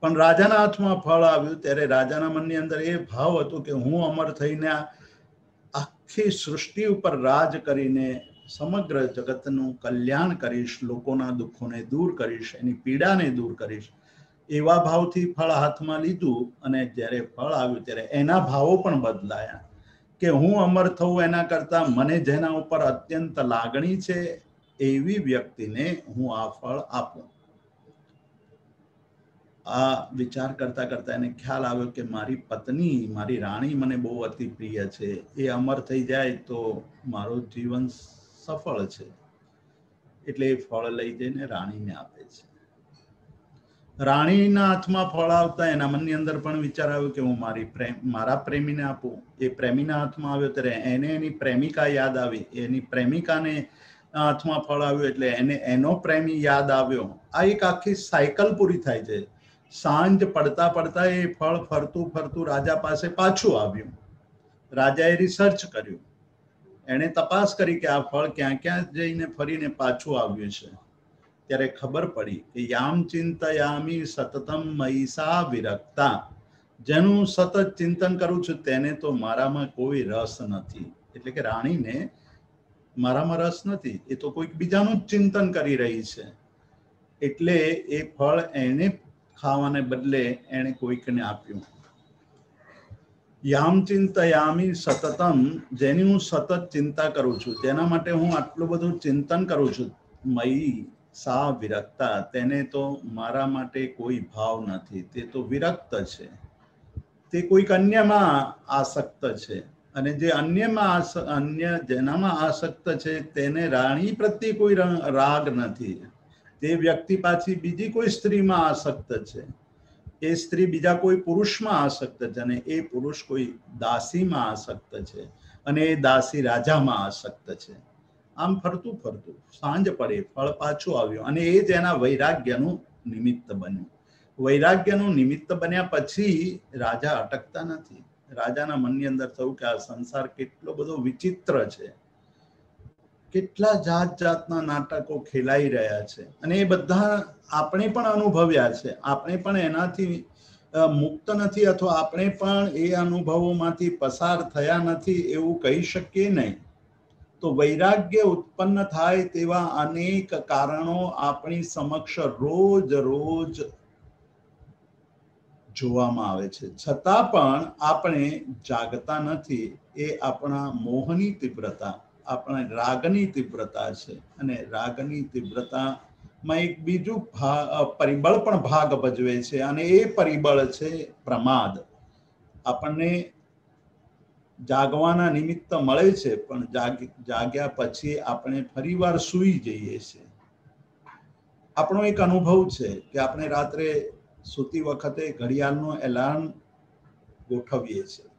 A: પણ રાજાના હાથમાં ફળ આવ્યું ત્યારે રાજાના મનની અંદર એ ભાવ હતો કે હું અમર થઈને આખી સૃષ્ટિ ઉપર રાજ કરીને સમગ્ર જગતનું કલ્યાણ કરીશ, લોકોના દુઃખોને દૂર કરીશ, એની પીડાને દૂર કરીશ. એવા ભાવથી ફળ હાથમાં લીધું અને જ્યારે ફળ આવ્યું ત્યારે એના ભાવો પણ બદલાયા કે હું અમર થવું એના કરતા મને જેના ઉપર અત્યંત લાગણી છે એવી વ્યક્તિને હું આ ફળ આપું. આ વિચાર કરતા કરતા એને ખ્યાલ આવ્યો કે મારી પત્ની, મારી રાણી મને બહુ અતિ પ્રિય છે, એ અમર થઈ જાય તો મારું જીવન સફળ છે. એટલે એ ફળ લઈ જઈને રાણીને આપે છે. રાણીના હાથમાં ફળ આવતા એના મનની અંદર પણ વિચાર આવ્યો કે હું મારા પ્રેમીને આપું. એ પ્રેમીના હાથમાં આવ્યો ત્યારે એને એની પ્રેમિકા યાદ આવી, એની પ્રેમિકાને હાથમાં ફળ આવ્યું એટલે એને એનો પ્રેમી યાદ આવ્યો. આ એક આખી સાયકલ પૂરી થાય છે. સાંજ પડતા પડતા એ ફળ ફરતું ફરતું રાજા પાસે પાછું આવ્યું. રાજાએ રિસર્ચ કર્યું, એણે તપાસ કરી કે આ ફળ ક્યાં ક્યાં જઈને ફરીને પાછું આવ્યું છે. ત્યારે ખબર પડી કે યામ ચિંતયામી સતતમ મયસા વિરક્તા, જેનું સતત ચિંતન કરું છું તેને તો મારામાં કોઈ રસ નથી. એટલે કે રાણીને મારામાં રસ નથી, એ તો કોઈક બીજાનું જ ચિંતન કરી રહી છે. એટલે એ ફળ એને ખાવાને બદલે એને કોઈકને આપ્યું. યામ ચિંતયામી સતતમ, જેની હું સતત ચિંતા કરું છું, જેના માટે હું આટલું બધું ચિંતન કરું છું, મયી સા વિરક્તા, તેને તો મારા માટે કોઈ ભાવ નથી, તે તો વિરક્ત છે, તે કોઈક અન્યમાં આસક્ત છે. અને જે અન્ય જેનામાં આસક્ત છે તેને રાણી પ્રત્યે કોઈ રાગ નથી. તે વ્યક્તિ પાછી બીજી કોઈ સ્ત્રીમાં આસક્ત છે, એ સ્ત્રી બીજા કોઈ પુરુષમાં આસક્ત છે, અને એ પુરુષ કોઈ દાસીમાં આસક્ત છે, અને એ દાસી રાજામાં આસક્ત છે. આમ ફરતું ફરતું સાંજ પડે, ફળ પાછું આવ્યું અને એ જ એના વૈરાગ્યનું નિમિત્ત બન્યું. વૈરાગ્યનું નિમિત્ત બન્યા પછી રાજા અટકતા નથી. રાજાના મનની અંદર થયું કે આ સંસાર કેટલો બધો વિચિત્ર છે, કેટલા જાત જાતના નાટકો ખેલાઈ રહ્યા છે, અને એ બધા આપણે પણ અનુભવ્યા છે. આપણે પણ એનાથી મુક્ત નથી, અથવા આપણે પણ એ અનુભવોમાંથી પસાર થયા નથી એવું કહી શકીએ નહીં. તો વૈરાગ્ય ઉત્પન્ન થાય તેવા અનેક કારણો આપણી સમક્ષ રોજ રોજ જોવામાં આવે છે, છતાં પણ આપણે જાગતા નથી. એ આપણા મોહની તીવ્રતા, આપણા રાગની તીવ્રતા છે. અને રાગની તીવ્રતા માં એક બીજું પરિબળ પણ ભાગ ભજવે છે અને એ પરિબળ છે પ્રમાદ. આપણને જાગવાના નિમિત્ત મળે છે પણ જાગ્યા પછી આપણે ફરીવાર સૂઈ જઈએ છીએ. આપણો એક અનુભવ છે કે આપણે રાત્રે સૂતી વખતે ઘડિયાળનો એલાર્મ ગોઠવીએ છીએ.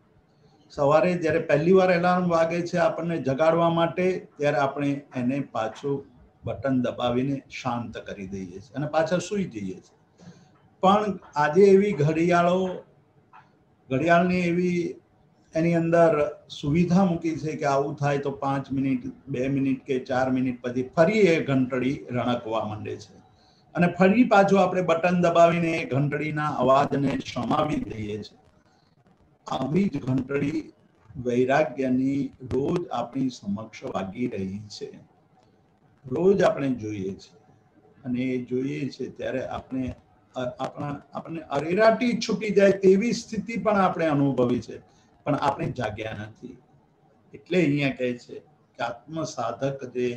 A: સવારે જ્યારે પહેલી વાર એલાર્મ વાગે છે આપણને જગાડવા માટે, ત્યારે આપણે એને પાછું બટન દબાવીને શાંત કરી દઈએ છીએ અને પાછા સૂઈ જઈએ છીએ. પણ આજે એવી ઘડિયાળની એવી એની અંદર સુવિધા મૂકી છે કે આવું થાય તો 5 મિનિટ 2 મિનિટ કે 4 મિનિટ પછી ફરી એ ઘંટડી રણકવા માંડે છે અને ફરી પાછું આપણે બટન દબાવીને એ ઘંટડીના અવાજને શમાવી દઈએ છીએ. આવી જ ઘંટડી વૈરાગ્યની રોજ આપણી સમક્ષ વાગી રહી છે. રોજ આપણે જોઈએ છીએ અને એ જોઈએ છે ત્યારે આપણને અરેરાટી છૂટી જાય તેવી સ્થિતિ પણ આપણે અનુભવી છે, પણ આપણે જાગ્યા નથી. એટલે અહીંયા કહે છે કે આત્મ સાધક જે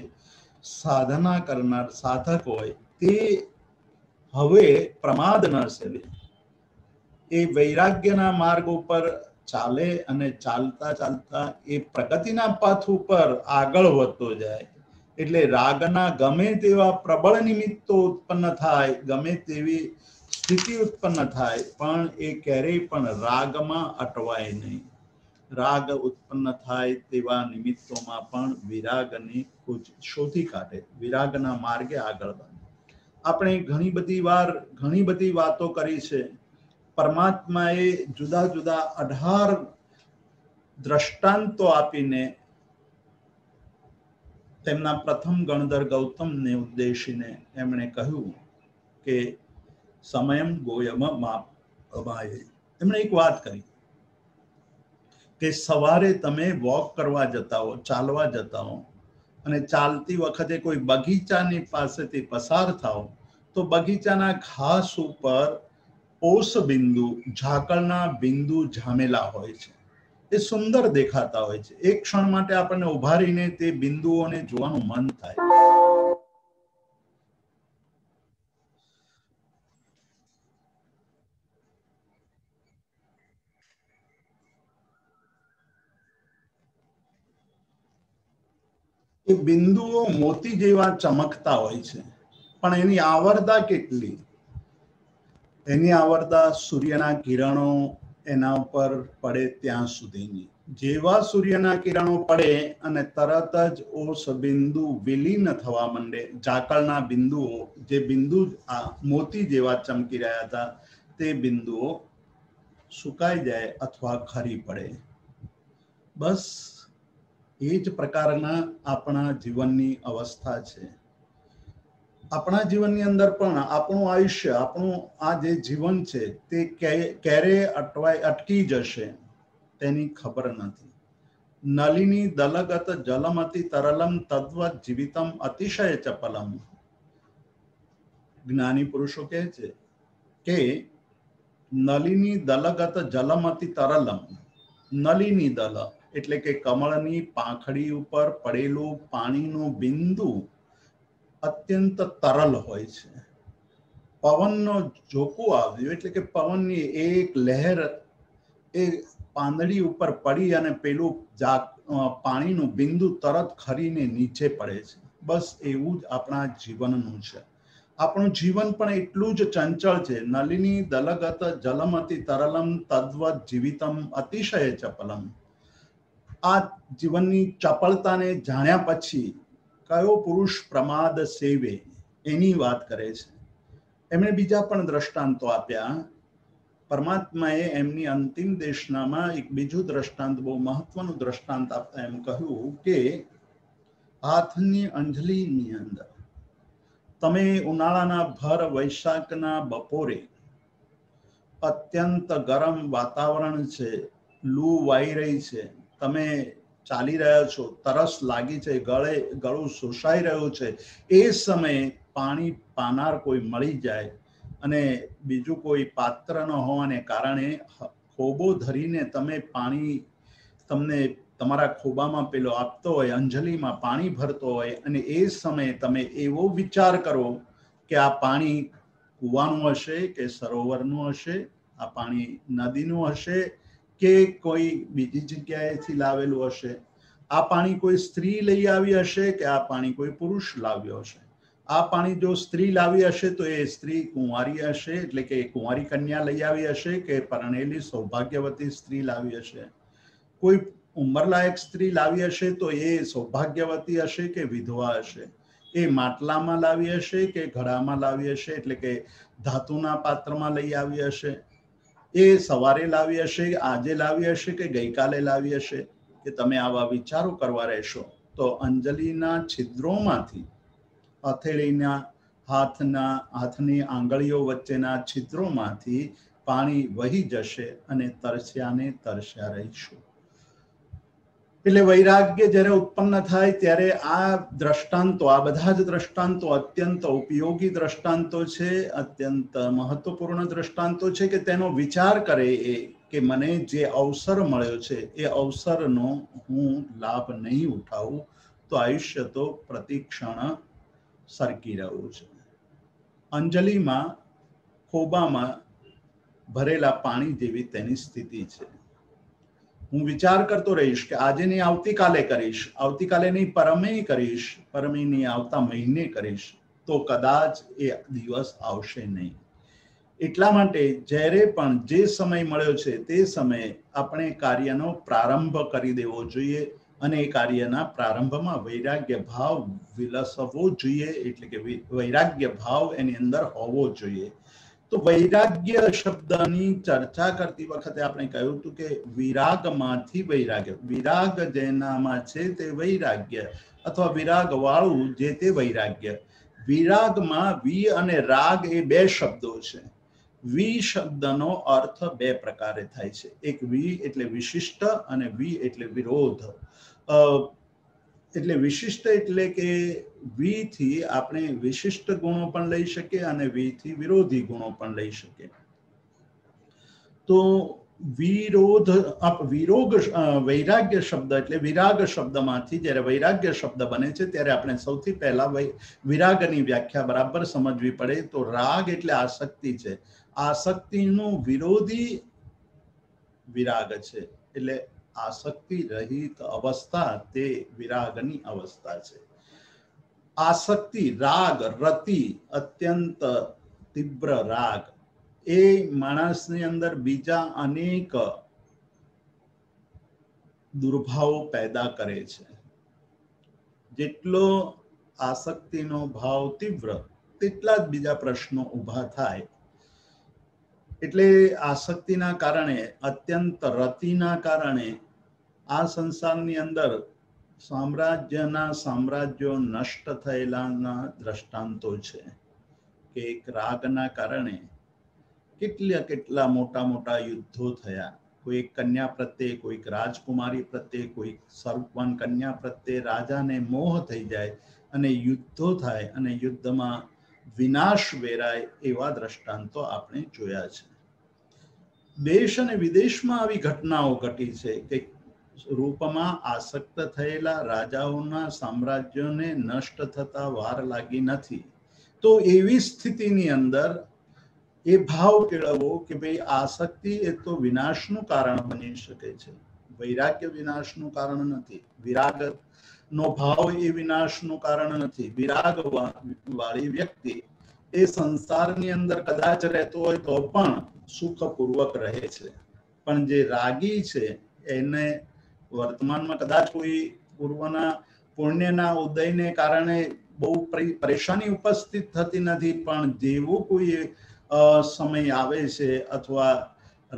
A: સાધના કરનાર સાધક હોય તે હવે પ્રમાદ ન સેવે. એ વૈરાગ્યના માર્ગ ઉપર ચાલે અને ચાલતા ચાલતા એ પ્રગતિના પથ ઉપર આગળ વધતો જાય. એટલે રાગના ગમે તેવા પ્રબળ નિમિત્તો ઉત્પન્ન થાય, ગમે તેવી સ્થિતિ ઉત્પન્ન થાય, પણ એ ક્યારેય પણ રાગમાં અટવાય નહીં. રાગ ઉત્પન્ન થાય તેવા નિમિત્તોમાં પણ વિરાગની શોધી કાઢે, વિરાગના માર્ગે આગળ વધે. આપણે ઘણી બધી વાતો કરી છે. પરમાત્માએ જુદા જુદા 18 દ્રષ્ટાંતો આપીને તેમના પ્રથમ ગણધર ગૌતમને ઉદ્દેશીને એમણે કહ્યું કે સમયમ ગોયમ માપમાયે. એમણે એક વાત કરી કે સવારે તમે વોક કરવા જતા હો, ચાલવા જતા હો અને ચાલતી વખતે કોઈ બગીચાની પાસેથી પસાર થાઓ તો બગીચાના ઘાસ ઉપર ઓસ બિંદુ, ઝાકળના બિંદુ જામેલા હોય છે. એ સુંદર દેખાતા હોય છે. એક ક્ષણ માટે આપણને ઉભા રહીને તે બિંદુઓને જોવાનું મન થાય. એ બિંદુઓ મોતી જેવા ચમકતા હોય છે, પણ એની આવરદા કેટલી? એની આવરદા સૂર્યના કિરણો એના ઉપર પડે ત્યાં સુધીની. જેવા સૂર્યના કિરણો પડે અને તરત જ ઓસ બિંદુ વિલીન થવા માંડે, ઝાકળના બિંદુઓ, જે બિંદુ મોતી જેવા ચમકી રહ્યા હતા તે બિંદુઓ સુકાઈ જાય અથવા ખરી પડે. બસ એ જ પ્રકારના આપણા જીવનની અવસ્થા છે. આપણા જીવનની અંદર પણ આપણું આયુષ્ય, આપણું આ જે જીવન છે તે ક્યારે અટકી જશે તેની ખબર નથી. નલિની દલગત જલમતિ તરલમ તદ્વત જીવિતમ અતિશય ચપલમ. જ્ઞાની પુરુષો કહે છે કે નલિની દલગત જલમતિ તરલમ. નલિની દલ એટલે કે કમળની પાંખડી ઉપર પડેલું પાણીનું બિંદુ અત્યંત તરલ હોય છે. પવનનો ઝોકો આવ્યો એટલે કે પવનની એક લહેર એ પાંદડી ઉપર પડી અને પેલું પાણીનું બિંદુ તરત ખરીને નીચે પડે છે. બસ એવું જ આપણા જીવનનું છે. આપણું જીવન પણ એટલું જ ચંચળ છે. નલિની દલગત જલમતિ તરલમ તદ્વત જીવિતમ અતિશય ચપલમ. આ જીવનની ચપળતાને જાણ્યા પછી કયો પુરુષ પ્રમાદ સેવે એની વાત કરે છે. એમણે બીજા પણ દ્રષ્ટાંતો આપ્યા. પરમાત્માએ એમની અંતિમ દેશનામાં એક બીજું દ્રષ્ટાંત, બહુ મહત્વનું દ્રષ્ટાંત આપતા એમ કહ્યું કે હાથની અંજલિની અંદર તમે ઉનાળાના ભર વૈશાખના બપોરે અત્યંત ગરમ વાતાવરણ છે, લૂ વાઈ રહી છે, તમે ચાલી રહ્યા છો, તરસ લાગી છે, ગળું શોષાઈ રહ્યું છે, એ સમયે પાણી પાનાર કોઈ મળી જાય અને બીજું કોઈ પાત્ર ન હોવાને કારણે ખોબો ધરીને તમે પાણી તમને તમારા ખોબામાં પેલો આપતો હોય, અંજલિમાં પાણી ભરતો હોય અને એ સમયે તમે એવો વિચાર કરો કે આ પાણી કૂવાનું હશે કે સરોવરનું હશે, આ પાણી નદીનું હશે કે કોઈ બીજી જગ્યાએથી લાવેલું હશે, આ પાણી કોઈ સ્ત્રી લઈ આવી હશે કે આ પાણી કોઈ પુરુષ લાવ્યો હશે. આ પાણી જો સ્ત્રી લાવી હશે તો એ સ્ત્રી કુંવારી હશે, એટલે કે કુંવારી કન્યા લઈ આવી હશે કે પરણેલી સૌભાગ્યવતી સ્ત્રી લાવી હશે. કોઈ ઉંમરલાયક સ્ત્રી લાવી હશે તો એ સૌભાગ્યવતી હશે કે વિધવા હશે. એ માટલામાં લાવી હશે કે ઘડામાં લાવી હશે, એટલે કે ધાતુના પાત્રમાં લઈ આવી હશે. એ સવારે લાવી હશે, આજે લાવી હશે કે ગઈકાલે લાવી હશે, કે તમે આવા વિચારો કરવા રહેશો તો અંજલિના છિદ્રોમાંથી, હથેળીના હાથની આંગળીઓ વચ્ચેના છિદ્રોમાંથી પાણી વહી જશે અને તરસ્યા ને તરસ્યા રહીશું. એટલે વૈરાગ્ય જ્યારે ઉત્પન્ન થાય ત્યારે આ દ્રષ્ટાંતો, આ બધા જ દ્રષ્ટાંતો અત્યંત ઉપયોગી દ્રષ્ટાંતો છે, અત્યંત મહત્વપૂર્ણ દ્રષ્ટાંતો છે કે તેનો વિચાર કરે એ કે મને જે અવસર મળ્યો છે એ અવસરનો હું લાભ નહીં ઉઠાવું તો આયુષ્ય તો પ્રતિક્ષણ સરકી રહ્યું છે. અંજલિમાં ખોબામાં ભરેલા પાણી જેવી તેની સ્થિતિ છે. હું વિચાર કરતો રહીશ કે આજે નહીં આવતીકાલે કરીશ, આવતીકાલે નહીં પરમે કરીશ, પરમે નહીં આવતા મહિને કરીશ, તો કદાચ એ દિવસ આવશે નહીં. એટલા માટે જ્યારે પણ જે સમય મળ્યો છે તે સમયે આપણે કાર્યનો પ્રારંભ કરી દેવો જોઈએ અને એ કાર્યના પ્રારંભમાં વૈરાગ્ય ભાવ વિલસવો જોઈએ, એટલે કે વૈરાગ્ય ભાવ એની અંદર હોવો જોઈએ. તો વૈરાગ્ય શબ્દની ચર્ચા કરતી વખતે આપણે કહ્યું હતું કે વિરાગમાંથી વૈરાગ્ય, વિરાગ જેનામાં છે તે વૈરાગ્ય અથવા વિરાગ વાળું જે તે વૈરાગ્ય. વિરાગમાં વી અને રાગ એ બે શબ્દો છે. વી શબ્દનો અર્થ બે પ્રકારે થાય છે. એક વી એટલે વિશિષ્ટ અને વી એટલે વિરોધ. એટલે વિશિષ્ટ એટલે કે વી થી આપણે વિશિષ્ટ ગુણો પણ લઈ શકીએ અને વી થી વિરોધી ગુણો પણ લઈ શકીએ. તો વૈરાગ્ય શબ્દ એટલે વિરાગ શબ્દમાંથી જ્યારે વૈરાગ્ય શબ્દ બને છે ત્યારે આપણે સૌથી પહેલા વિરાગની વ્યાખ્યા બરાબર સમજવી પડે. તો રાગ એટલે આસક્તિ છે, આસક્તિનું વિરોધી વિરાગ છે, એટલે આસક્તિ રહિત અવસ્થા તે વિરાગની અવસ્થા છે. આસક્તિ, રાગ, રતિ, અત્યંત તીવ્ર રાગ એ માણસની અંદર બીજા અનેક દુર્ભાવો પેદા કરે છે. જેટલો આસક્તિનો ભાવ તીવ્ર તેટલા જ બીજા પ્રશ્નો ઊભા થાય. એટલે આસક્તિના કારણે, અત્યંત રતિના કારણે આ સંસારની અંદર સામ્રાજ્યો નષ્ટ થયેલાના દ્રષ્ટાંતો છે. કે એક રાગના કારણે કેટલા મોટા યુદ્ધો થયા. કોઈ કન્યા પ્રત્યે, કોઈક રાજકુમારી પ્રત્યે, કોઈક સર્વન કન્યા પ્રત્યે રાજાને મોહ થઈ જાય અને યુદ્ધો થાય અને યુદ્ધમાં વિનાશ વેરાય એવા દ્રષ્ટાંતો આપણે જોયા છે. દેશ અને વિદેશમાં આવી ઘટનાઓ ઘટી છે કે રૂપમાં આસક્ત થયેલા રાજાઓના સામ્રાજ્યોને નષ્ટ થતા વાર લાગી નથી. તો એવી સ્થિતિની અંદર એ ભાવ કેળવવો કે ભાઈ આસક્તિ એ તો વિનાશનું કારણ બની શકે છે, વૈરાગ્ય વિનાશનું કારણ નથી, વિરાગ નો ભાવ એ વિનાશનું કારણ નથી. વિરાગ વાળી વ્યક્તિ એ સંસારની અંદર કદાચ રહેતો હોય તો પણ સુખપૂર્વક રહે છે, પણ જે રાગી છે એને વર્તમાનમાં કદાચ કોઈ પૂર્વના પુણ્યના ઉદયને કારણે બહુ પરેશાની ઉપસ્થિત થતી નથી, પણ જેવો કોઈ સમય આવે છે અથવા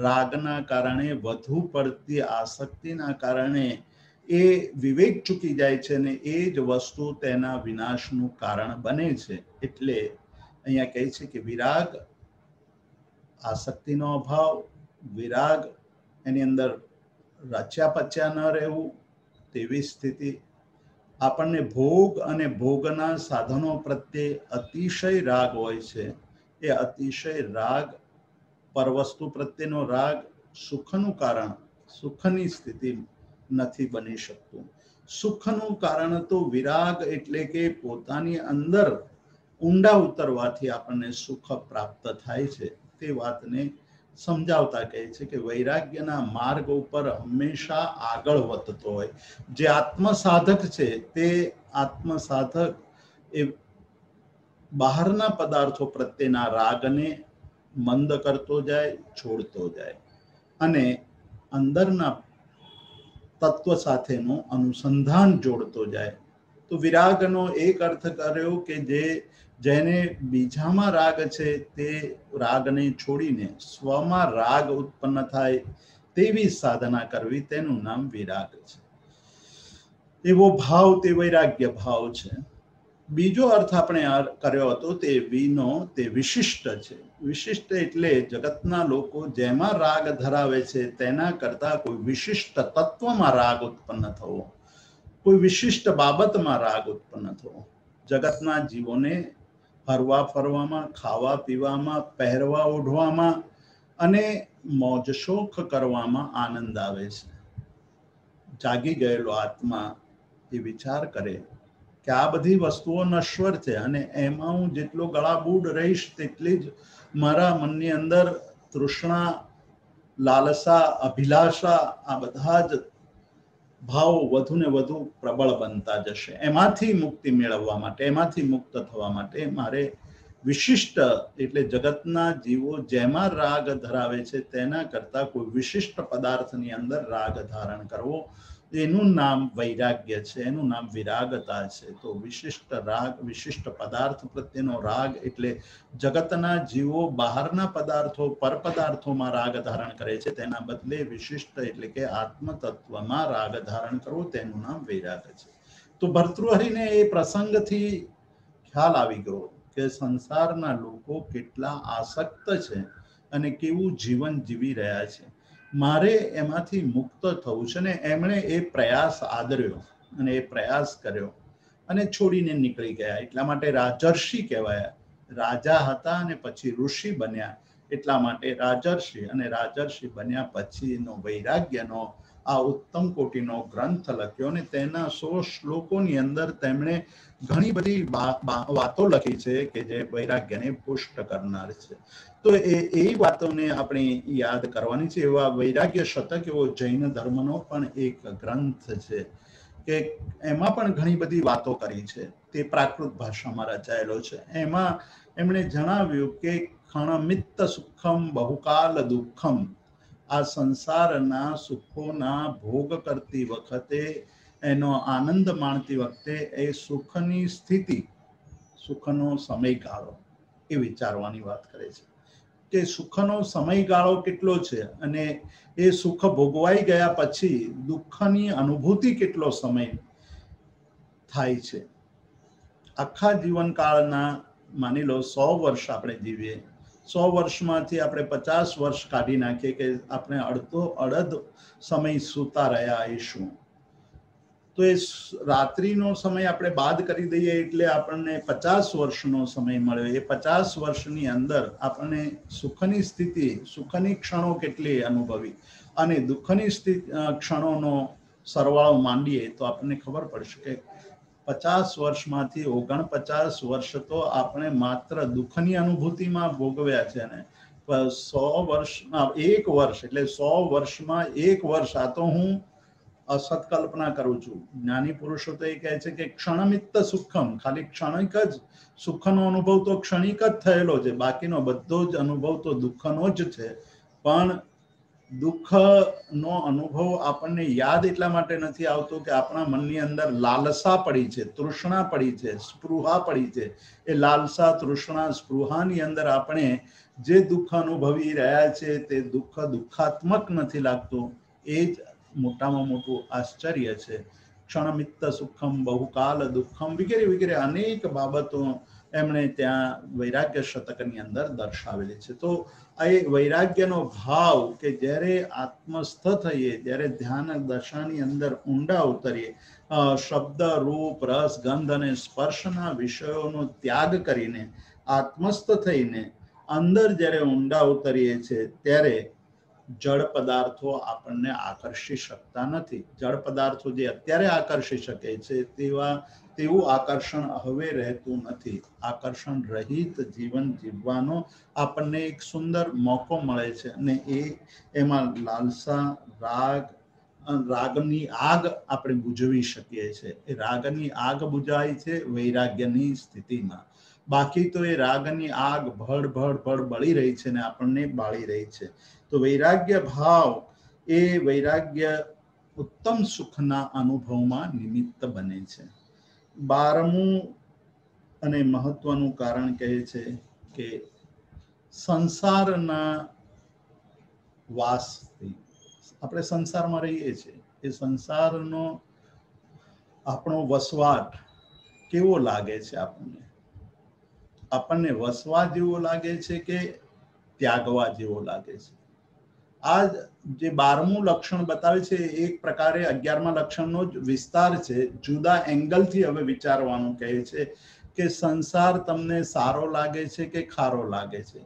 A: રાગના કારણે વધુ પડતી આસક્તિના કારણે એ વિવેક ચૂકી જાય છે ને એ જ વસ્તુ તેના વિનાશનું કારણ બને છે. એટલે અહીંયા કહે છે કે વિરાગ, આસક્તિનો અભાવ, વિરાગ એની અંદર રચ્યા પચ્યા ન રહેવું તેવી સ્થિતિ, આપણને ભોગ અને ભોગના સાધનો પ્રત્યે અતિશય રાગ હોય છે. એ અતિશય રાગ, પરવસ્તુ પ્રત્યેનો રાગ સુખનું કારણ, સુખની સ્થિતિ નથી બની શકતું. સુખનું કારણ તો વિરાગ એટલે કે પોતાની અંદર ઊંડા ઉતરવાથી આપણને સુખ પ્રાપ્ત થાય છે તે વાતને સમજાવતા કહે છે કે વૈરાગ્યના માર્ગ ઉપર હંમેશા આગળ વધતો હોય. જે આત્મસાધક છે તે આત્મસાધક એ બહારના પદાર્થો પ્રત્યેના રાગને મંદ કરતો જાય, છોડતો જાય અને અંદરના તત્વ સાથેનું અનુસંધાન જોડતો જાય. તો વિરાગનો એક અર્થ કર્યો કે જેને બીજામાં રાગ છે તે રાગને છોડીને સ્વમાં રાગ ઉત્પન્ન થાય તેવી સાધના કરવી, તેનું નામ વિરાગ છે. એવો ભાવ તે વૈરાગ્ય ભાવ છે. બીજો અર્થ આપણે કર્યો હતો તે વિનો, તે વિશિષ્ટ છે. વિશિષ્ટ એટલે જગતના લોકો જેમાં રાગ ધરાવે છે તેના કરતા કોઈ વિશિષ્ટ તત્વમાં રાગ ઉત્પન્ન થવો, કોઈ વિશિષ્ટ બાબતમાં રાગ ઉત્પન્ન થવો. જગતના જીવોને હરવા ફરવામાં, ખાવા પીવામાં, પહેરવા ઓઢવામાં અને મોજ શોખ કરવામાં આનંદ આવે છે. જાગી ગયેલો આત્મા એ વિચાર કરે કે આ બધી વસ્તુઓ નશ્વર છે અને એમાં હું જેટલો ગળાબૂડ રહીશ તેટલી જ મારા મનની અંદર તૃષ્ણા, લાલસા, અભિલાષા આ બધા જ ભાવ વધુ ને વધુ પ્રબળ બનતા જશે. એમાંથી મુક્તિ મેળવવા માટે, એમાંથી મુક્ત થવા માટે મારે વિશિષ્ટ એટલે જગતના જીવો જેમાં રાગ ધરાવે છે તેના કરતા કોઈ વિશિષ્ટ પદાર્થની અંદર રાગ ધારણ કરવો, એનું નામ વૈરાગ્ય છે, એનું નામ વિરાગતા છે. તો વિશિષ્ટ રાગ, વિશિષ્ટ પદાર્થ પ્રત્યેનો રાગ એટલે જગતના જીવો બહારના પદાર્થો, પરપદાર્થોમાં રાગ ધારણ કરે છે તેના બદલે વિશિષ્ટ એટલે કે આત્મતત્વમાં રાગ ધારણ કરવો, તેનું નામ વૈરાગ છે. તો ભર્તૃહરિને એ પ્રસંગથી ખ્યાલ આવી ગયો કે સંસારના લોકો કેટલા આસક્ત છે અને કેવું જીવન જીવી રહ્યા છે. મારે એમાંથી મુક્ત થવું છે ને એમણે એ પ્રયાસ આદર્યો અને એ પ્રયાસ કર્યો અને છોડીને નીકળી ગયા. એટલા માટે રાજર્ષિ કહેવાયા. રાજા હતા અને પછી ઋષિ બન્યા, એટલા માટે રાજર્ષિ. અને રાજર્ષિ બન્યા પછીનો વૈરાગ્યનો આ ઉત્તમ કોટીનો ગ્રંથ લખ્યો અને તેના 100 શ્લોકોની અંદર તેમણે ઘણી બધી વાતો લખી છે કે જે વૈરાગ્યને પુષ્ટ કરનાર છે. તો એ વાતોને આપણે યાદ કરવાની છે. એવા વૈરાગ્ય શતક એવો જૈન ધર્મનો પણ એક ગ્રંથ છે કે એમાં પણ ઘણી બધી વાતો કરી છે. તે પ્રાકૃત ભાષામાં રચાયેલો છે. એમાં એમણે જણાવ્યું કે ખણમિત્ત સુખમ બહુકાલ દુઃખમ, આ સંસારના સુખોના ભોગ કરતી વખતે, એનો આનંદ માણતી વખતે એ સુખની સ્થિતિ, સુખનો સમયગાળો એ વિચારવાની વાત કરે છે કે સુખનો સમયગાળો કેટલો છે અને એ સુખ ભોગવાઈ ગયા પછી દુઃખની અનુભૂતિ કેટલો સમય થાય છે. આખા જીવનકાળના માની લો 100 વર્ષ આપણે જીવીએ, 100 વર્ષમાંથી આપણે 50 વર્ષ કાઢી નાખીએ કે આપણે અડધ સમય સૂતા રહ્યા આવીશું, તો એ રાત્રિનો સમય આપણે બાદ કરી દઈએ એટલે આપણને 50 વર્ષનો સમય મળ્યો. એ 50 વર્ષની અંદર આપણને સુખની સ્થિતિ, સુખની ક્ષણો કેટલી અનુભવી અને દુઃખની ક્ષણોનો સરવાળો માંડીએ તો આપણને ખબર પડશે કે 50 વર્ષમાંથી 49 વર્ષ તો આપણે માત્ર દુઃખની અનુભૂતિમાં ભોગવ્યા છે ને 100 વર્ષમાં 1 વર્ષ એટલે 100 વર્ષમાં 1 વર્ષ, આ તો હું અસત કલ્પના કરું છું. જ્ઞાની પુરુષો તો એ કહે છે કે ક્ષણમિત્ત સુખમ, ખાલી ક્ષણિક જ સુખનો અનુભવ તો ક્ષણિક જ થયેલો છે, બાકીનો બધો જ અનુભવ તો દુઃખનો જ છે. પણ દુઃખનો અનુભવ આપણને યાદ એટલા માટે નથી આવતો કે આપણા મનની અંદર લાલસા પડી છે, તૃષ્ણા પડી છે, સ્પૃહા પડી છે. એ લાલસા, તૃષ્ણા, સ્પૃહાની અંદર આપણે જે દુઃખ અનુભવી રહ્યા છે તે દુઃખ દુઃખાત્મક નથી લાગતું. એ જ મોટામાં મોટું આશ્ચર્ય છે. ક્ષણમિત્ત સુખમ બહુકાલ દુઃખમ વગેરે વગેરે અનેક બાબતો એમણે ત્યાં વૈરાગ્ય શતકની અંદર દર્શાવેલી છે. તો આ એ વૈરાગ્યનો ભાવ કે જ્યારે આત્મસ્થ થઈએ, જ્યારે ધ્યાન દશાની અંદર ઊંડા ઉતરીએ, શબ્દ, રૂપ, રસ, ગંધ અને સ્પર્શના વિષયોનો ત્યાગ કરીને આત્મસ્થ થઈને અંદર જ્યારે ઊંડા ઉતરીએ છીએ ત્યારે જળ પદાર્થો આપણને આકર્ષી શકતા નથી. જળ પદાર્થો જે અત્યારે આકર્ષી શકે છે તેવું આકર્ષણ હવે રહેતું નથી. આકર્ષણ રહિત જીવન જીવવાનો આપણને એક સુંદર મોકો મળે છે અને એમાં લાલસા, રાગની આગ આપણે બુઝવી શકીએ છીએ. એ રાગની આગ બુઝાય છે વૈરાગ્યની સ્થિતિમાં. બાકી તો એ રાગની આગ ભડ બળી રહી છે ને આપણને બાળી રહી છે. તો વૈરાગ્ય ભાવ એ વૈરાગ્ય ઉત્તમ સુખના અનુભવમાં નિમિત્ત બને છે. 12મું અને મહત્વનું કારણ કહે છે કે સંસારના વાસથી આપણે સંસારમાં રહીએ છીએ. એ સંસારનો આપણો વસવાટ કેવો લાગે છે? આપણને વસવા જેવો લાગે છે કે ત્યાગવા જેવો લાગે છે? આ જે 12મું લક્ષણ બતાવે છે એક પ્રકારે 11મા લક્ષણનો જ વિસ્તાર છે. જુદા એંગલથી હવે વિચારવાનું કહે છે કે સંસાર તમને સારો લાગે છે કે ખારો લાગે છે?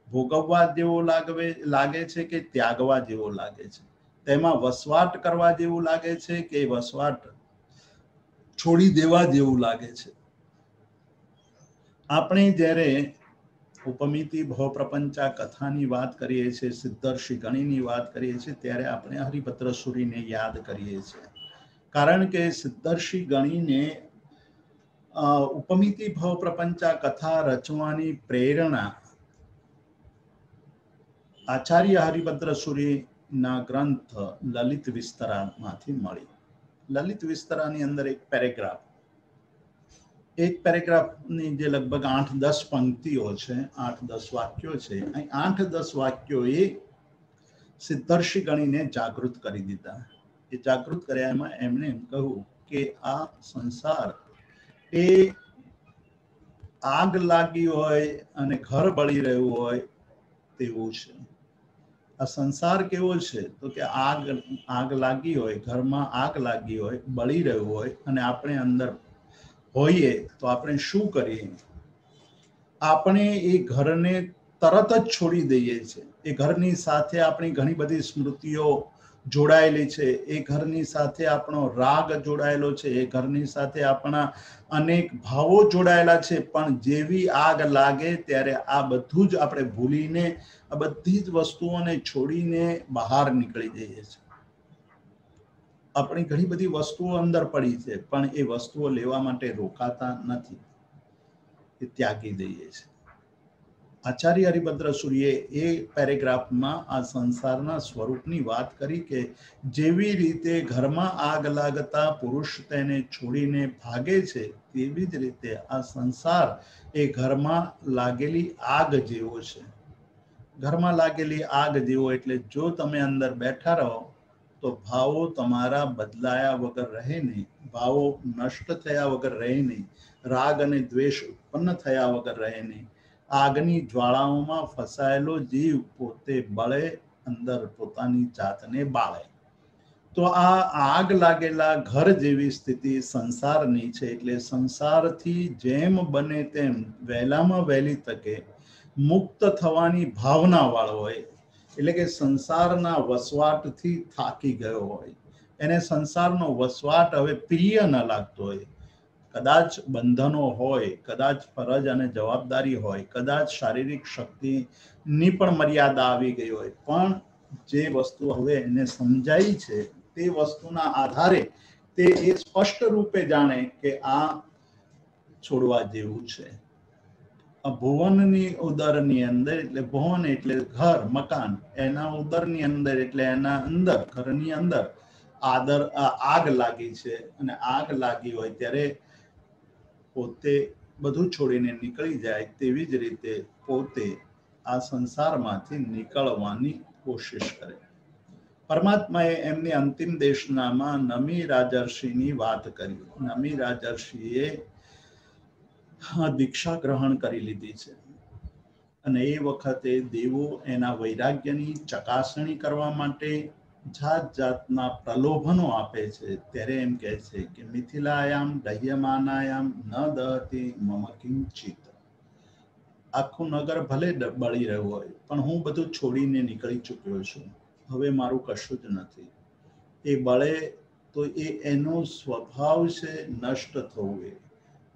A: ભોગવવા જેવો લાગે છે કે ત્યાગવા જેવો લાગે છે? તેમાં વસવાટ કરવા જેવું લાગે છે કે વસવાટ છોડી દેવા જેવું લાગે છે? આપણે જ્યારે ઉપમિતિ ભવપ્રપંચા કથાની વાત કરીએ છીએ, સિદ્ધર્ષિ ગણીની વાત કરીએ છીએ, ત્યારે આપણે હરિભદ્ર સૂરીને યાદ કરીએ છીએ. કારણ કે સિદ્ધર્ષિ ગણીને ઉપમિતિ ભવપ્રપંચા કથા રચવાની પ્રેરણા આચાર્ય હરિભદ્ર સૂરીના ગ્રંથ લલિત વિસ્તરામાંથી મળી. લલિત વિસ્તરાની અંદર એક પેરેગ્રાફની જે લગભગ 8-10 પંક્તિઓ છે, 8-10 વાક્યો છે. અહીં 8-10 વાક્યોએ સિદ્ધર્ષિ ગણીને જાગૃત કરી દીધા. એ જાગૃત કર્યામાં એમણે એમ કહ્યું કે આ સંસાર એ આગ લાગી હોય અને ઘર બળી રહ્યું હોય તેવું છે. આ સંસાર કેવો છે? તો કે આગ લાગી હોય, ઘરમાં આગ લાગી હોય, બળી રહ્યું હોય અને આપણે અંદર હોઈએ તો આપણે શું કરીએ? આપણે એ ઘરને તરત જ છોડી દઈએ છીએ. એ ઘરની સાથે આપણી ઘણી બધી સ્મૃતિઓ જોડાયેલી છે. એ ઘરની સાથે આપણો રાગ જોડાયેલો છે. એ ઘરની સાથે આપણા અનેક ભાવો જોડાયેલા છે. પણ જેવી આગ લાગે ત્યારે આ બધું જ આપણે ભૂલીને આ બધી જ વસ્તુઓને છોડીને બહાર નીકળી જઈએ છીએ. આપણી ઘણી બધી વસ્તુઓ અંદર પડી છે પણ એ વસ્તુઓ લેવા માટે રોકાતા નથી, એ ત્યાગી દઈએ છીએ. આચાર્ય હરિભદ્ર સૂરીએ એ પેરેગ્રાફમાં આ સંસારના સ્વરૂપની વાત કરી કે જેવી રીતે ઘરમાં આગ લાગતા પુરુષ તેને છોડીને ભાગે છે, તેવી જ રીતે આ સંસાર એ ઘરમાં લાગેલી આગ જેવો છે. ઘરમાં લાગેલી આગ જેવો એટલે જો તમે અંદર બેઠા રહો તો ભાવો તમારા બદલાયા વગર રહે નહીં, ભાવો નષ્ટ થયા વગર રહે નહીં, રાગ અને દ્વેષ ઉત્પન્ન થયા વગર રહે નહીં. આગની જ્વાળાઓમાં ફસાયેલો જીવ પોતે બળે, અંદર પોતાની જાતને બાળે. તો આ આગ લાગેલા ઘર જેવી સ્થિતિ સંસારની છે. એટલે સંસારથી જેમ બને તેમ વહેલામાં વહેલી તકે મુક્ત થવાની ભાવના વાળો હોય, એટલે કે સંસારના વસવાટથી થાકી ગયો હોય, એને સંસારનો વસવાટ હવે પ્રિય ન લાગતો હોય, કદાચ બંધનો હોય, કદાચ ફરજ અને જવાબદારી હોય, કદાચ શારીરિક શક્તિની પણ મર્યાદા આવી ગઈ હોય, પણ જે વસ્તુ હવે એને સમજાઈ છે તે વસ્તુના આધારે તે એ સ્પષ્ટ રૂપે જાણે કે આ છોડવા જેવું છે. ભુવનની ઉદરની અંદર, એટલે ભુવન એટલે ઘર, મકાન, એના ઉદરની અંદર એટલે એના અંદર, ઘરની અંદર આગ લાગી છે અને આગ લાગી હોય ત્યારે પોતે બધું છોડીને નીકળી જાય તેવી જ રીતે પોતે આ સંસારમાંથી નીકળવાની કોશિશ કરે. પરમાત્માએ એમની અંતિમ દેશનામાં નમી રાજર્ષિની વાત કરી. નમી રાજર્ષિએ દીક્ષા ગ્રહણ કરી લીધી છે અને એ વખતે દેવો એના વૈરાગ્યની ચકાસણી કરવા માટે જાત જાતના પ્રલોભનો આપે છે. ત્યારે એમ કહે છે કે મિથિલાયામ દહ્યમાનાયામ ન દહતી મમ કિંચિત. આખું નગર ભલે બળી રહ્યું હોય પણ હું બધું છોડીને નીકળી ચૂક્યો છું. હવે મારું કશું જ નથી. એ બળે તો એ એનો સ્વભાવ છે નષ્ટ થવું. એ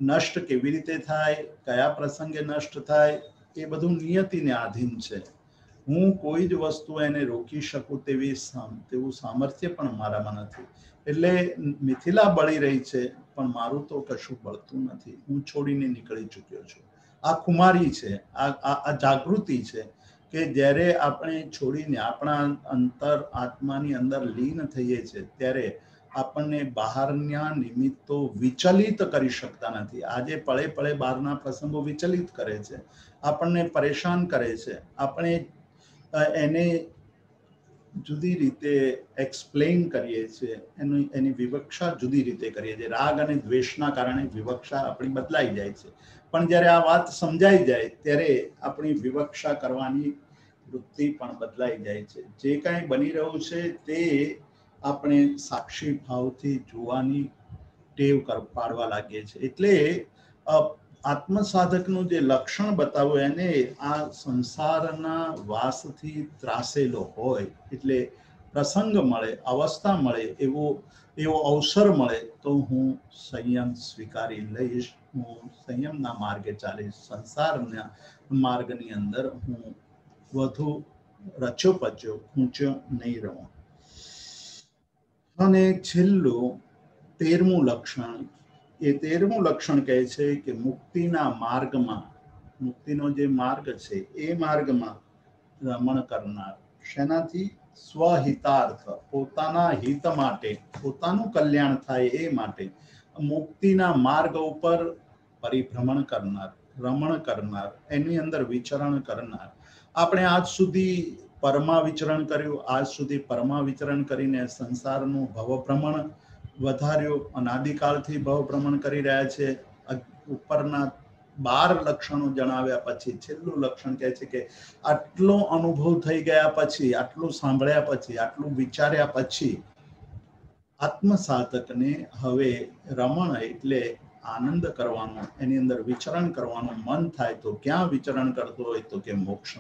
A: નષ્ટ કેવી રીતે થાય, કયા પ્રસંગે નષ્ટ થાય, એ બધું નિયતિને આધીન છે. હું કોઈ જ વસ્તુ એને રોકી શકું તેવું સામર્થ્ય પણ મારામાં નથી. એટલે મિથિલા બળી રહી છે પણ મારું તો કશું બળતું નથી. હું છોડીને નીકળી ચૂક્યો છું. આ કુમારી છે, આ જાગૃતિ છે કે જ્યારે આપણે છોડીને આપણા અંતર આત્માની અંદર લીન થઈએ છીએ ત્યારે આપણને બહારના નિમિત્તો વિચલિત કરી શકતા નથી. આજે પળે પળે બહારના પ્રસંગો વિચલિત કરે છે, આપણને પરેશાન કરે છે. આપણે એને જુદી રીતે એક્સપ્લેન કરીએ છીએ, એની વિવક્ષા જુદી રીતે કરીએ છીએ. રાગ અને દ્વેષના કારણે વિવક્ષા આપણી બદલાઈ જાય છે. પણ જ્યારે આ વાત સમજાઈ જાય ત્યારે આપણી વિવક્ષા કરવાની વૃત્તિ પણ બદલાઈ જાય છે. જે કાંઈ બની રહ્યું છે તે આપણે સાક્ષી ભાવથી જોવાની ટેવ પાડવા લાગીએ છીએ. એટલે આત્મસાધકનું જે લક્ષણ બતાવ્યું એને આ સંસારના વાસથી ત્રાસેલો હોય, એટલે પ્રસંગ મળે, અવસ્થા મળે, એવો અવસર મળે તો હું સંયમ સ્વીકારી લઈશ, હું સંયમના માર્ગે ચાલીશ. સંસારના માર્ગની અંદર હું વધુ રચ્યો પચ્યો ઊંચો નહીં રહું. અને છેલ્લું 13મું લક્ષણ, એ 13મું લક્ષણ કહે છે કે મુક્તિના માર્ગમાં, મુક્તિનો જે માર્ગ છે એ માર્ગમાં રમણ કરનાર. શેનાથી? સ્વહિતાર્થ, પોતાના હિત માટે, પોતાનું કલ્યાણ થાય એ માટે મુક્તિના માર્ગ ઉપર પરિભ્રમણ કરનાર, રમણ કરનાર, એની અંદર વિચરણ કરનાર. આપણે આજ સુધી પરમાં વિચરણ કર્યું, આજ સુધી પરમાં વિચરણ કરીને સંસારનું ભવભ્રમણ વધાર્યું, અનાદિકાળથી ભવભ્રમણ કરી રહ્યા છે. ઉપરના 12 લક્ષણો જણાવ્યા પછી છેલ્લું લક્ષણ કહે છે કે આટલો અનુભવ થઈ ગયા પછી, આટલું સાંભળ્યા પછી, આટલું વિચાર્યા પછી આત્મસાધકને હવે રમણ એટલે આનંદ કરવાનો, એની અંદર વિચરણ કરવાનું મન થાય તો ક્યાં વિચરણ કરતો હોય તો કે મોક્ષ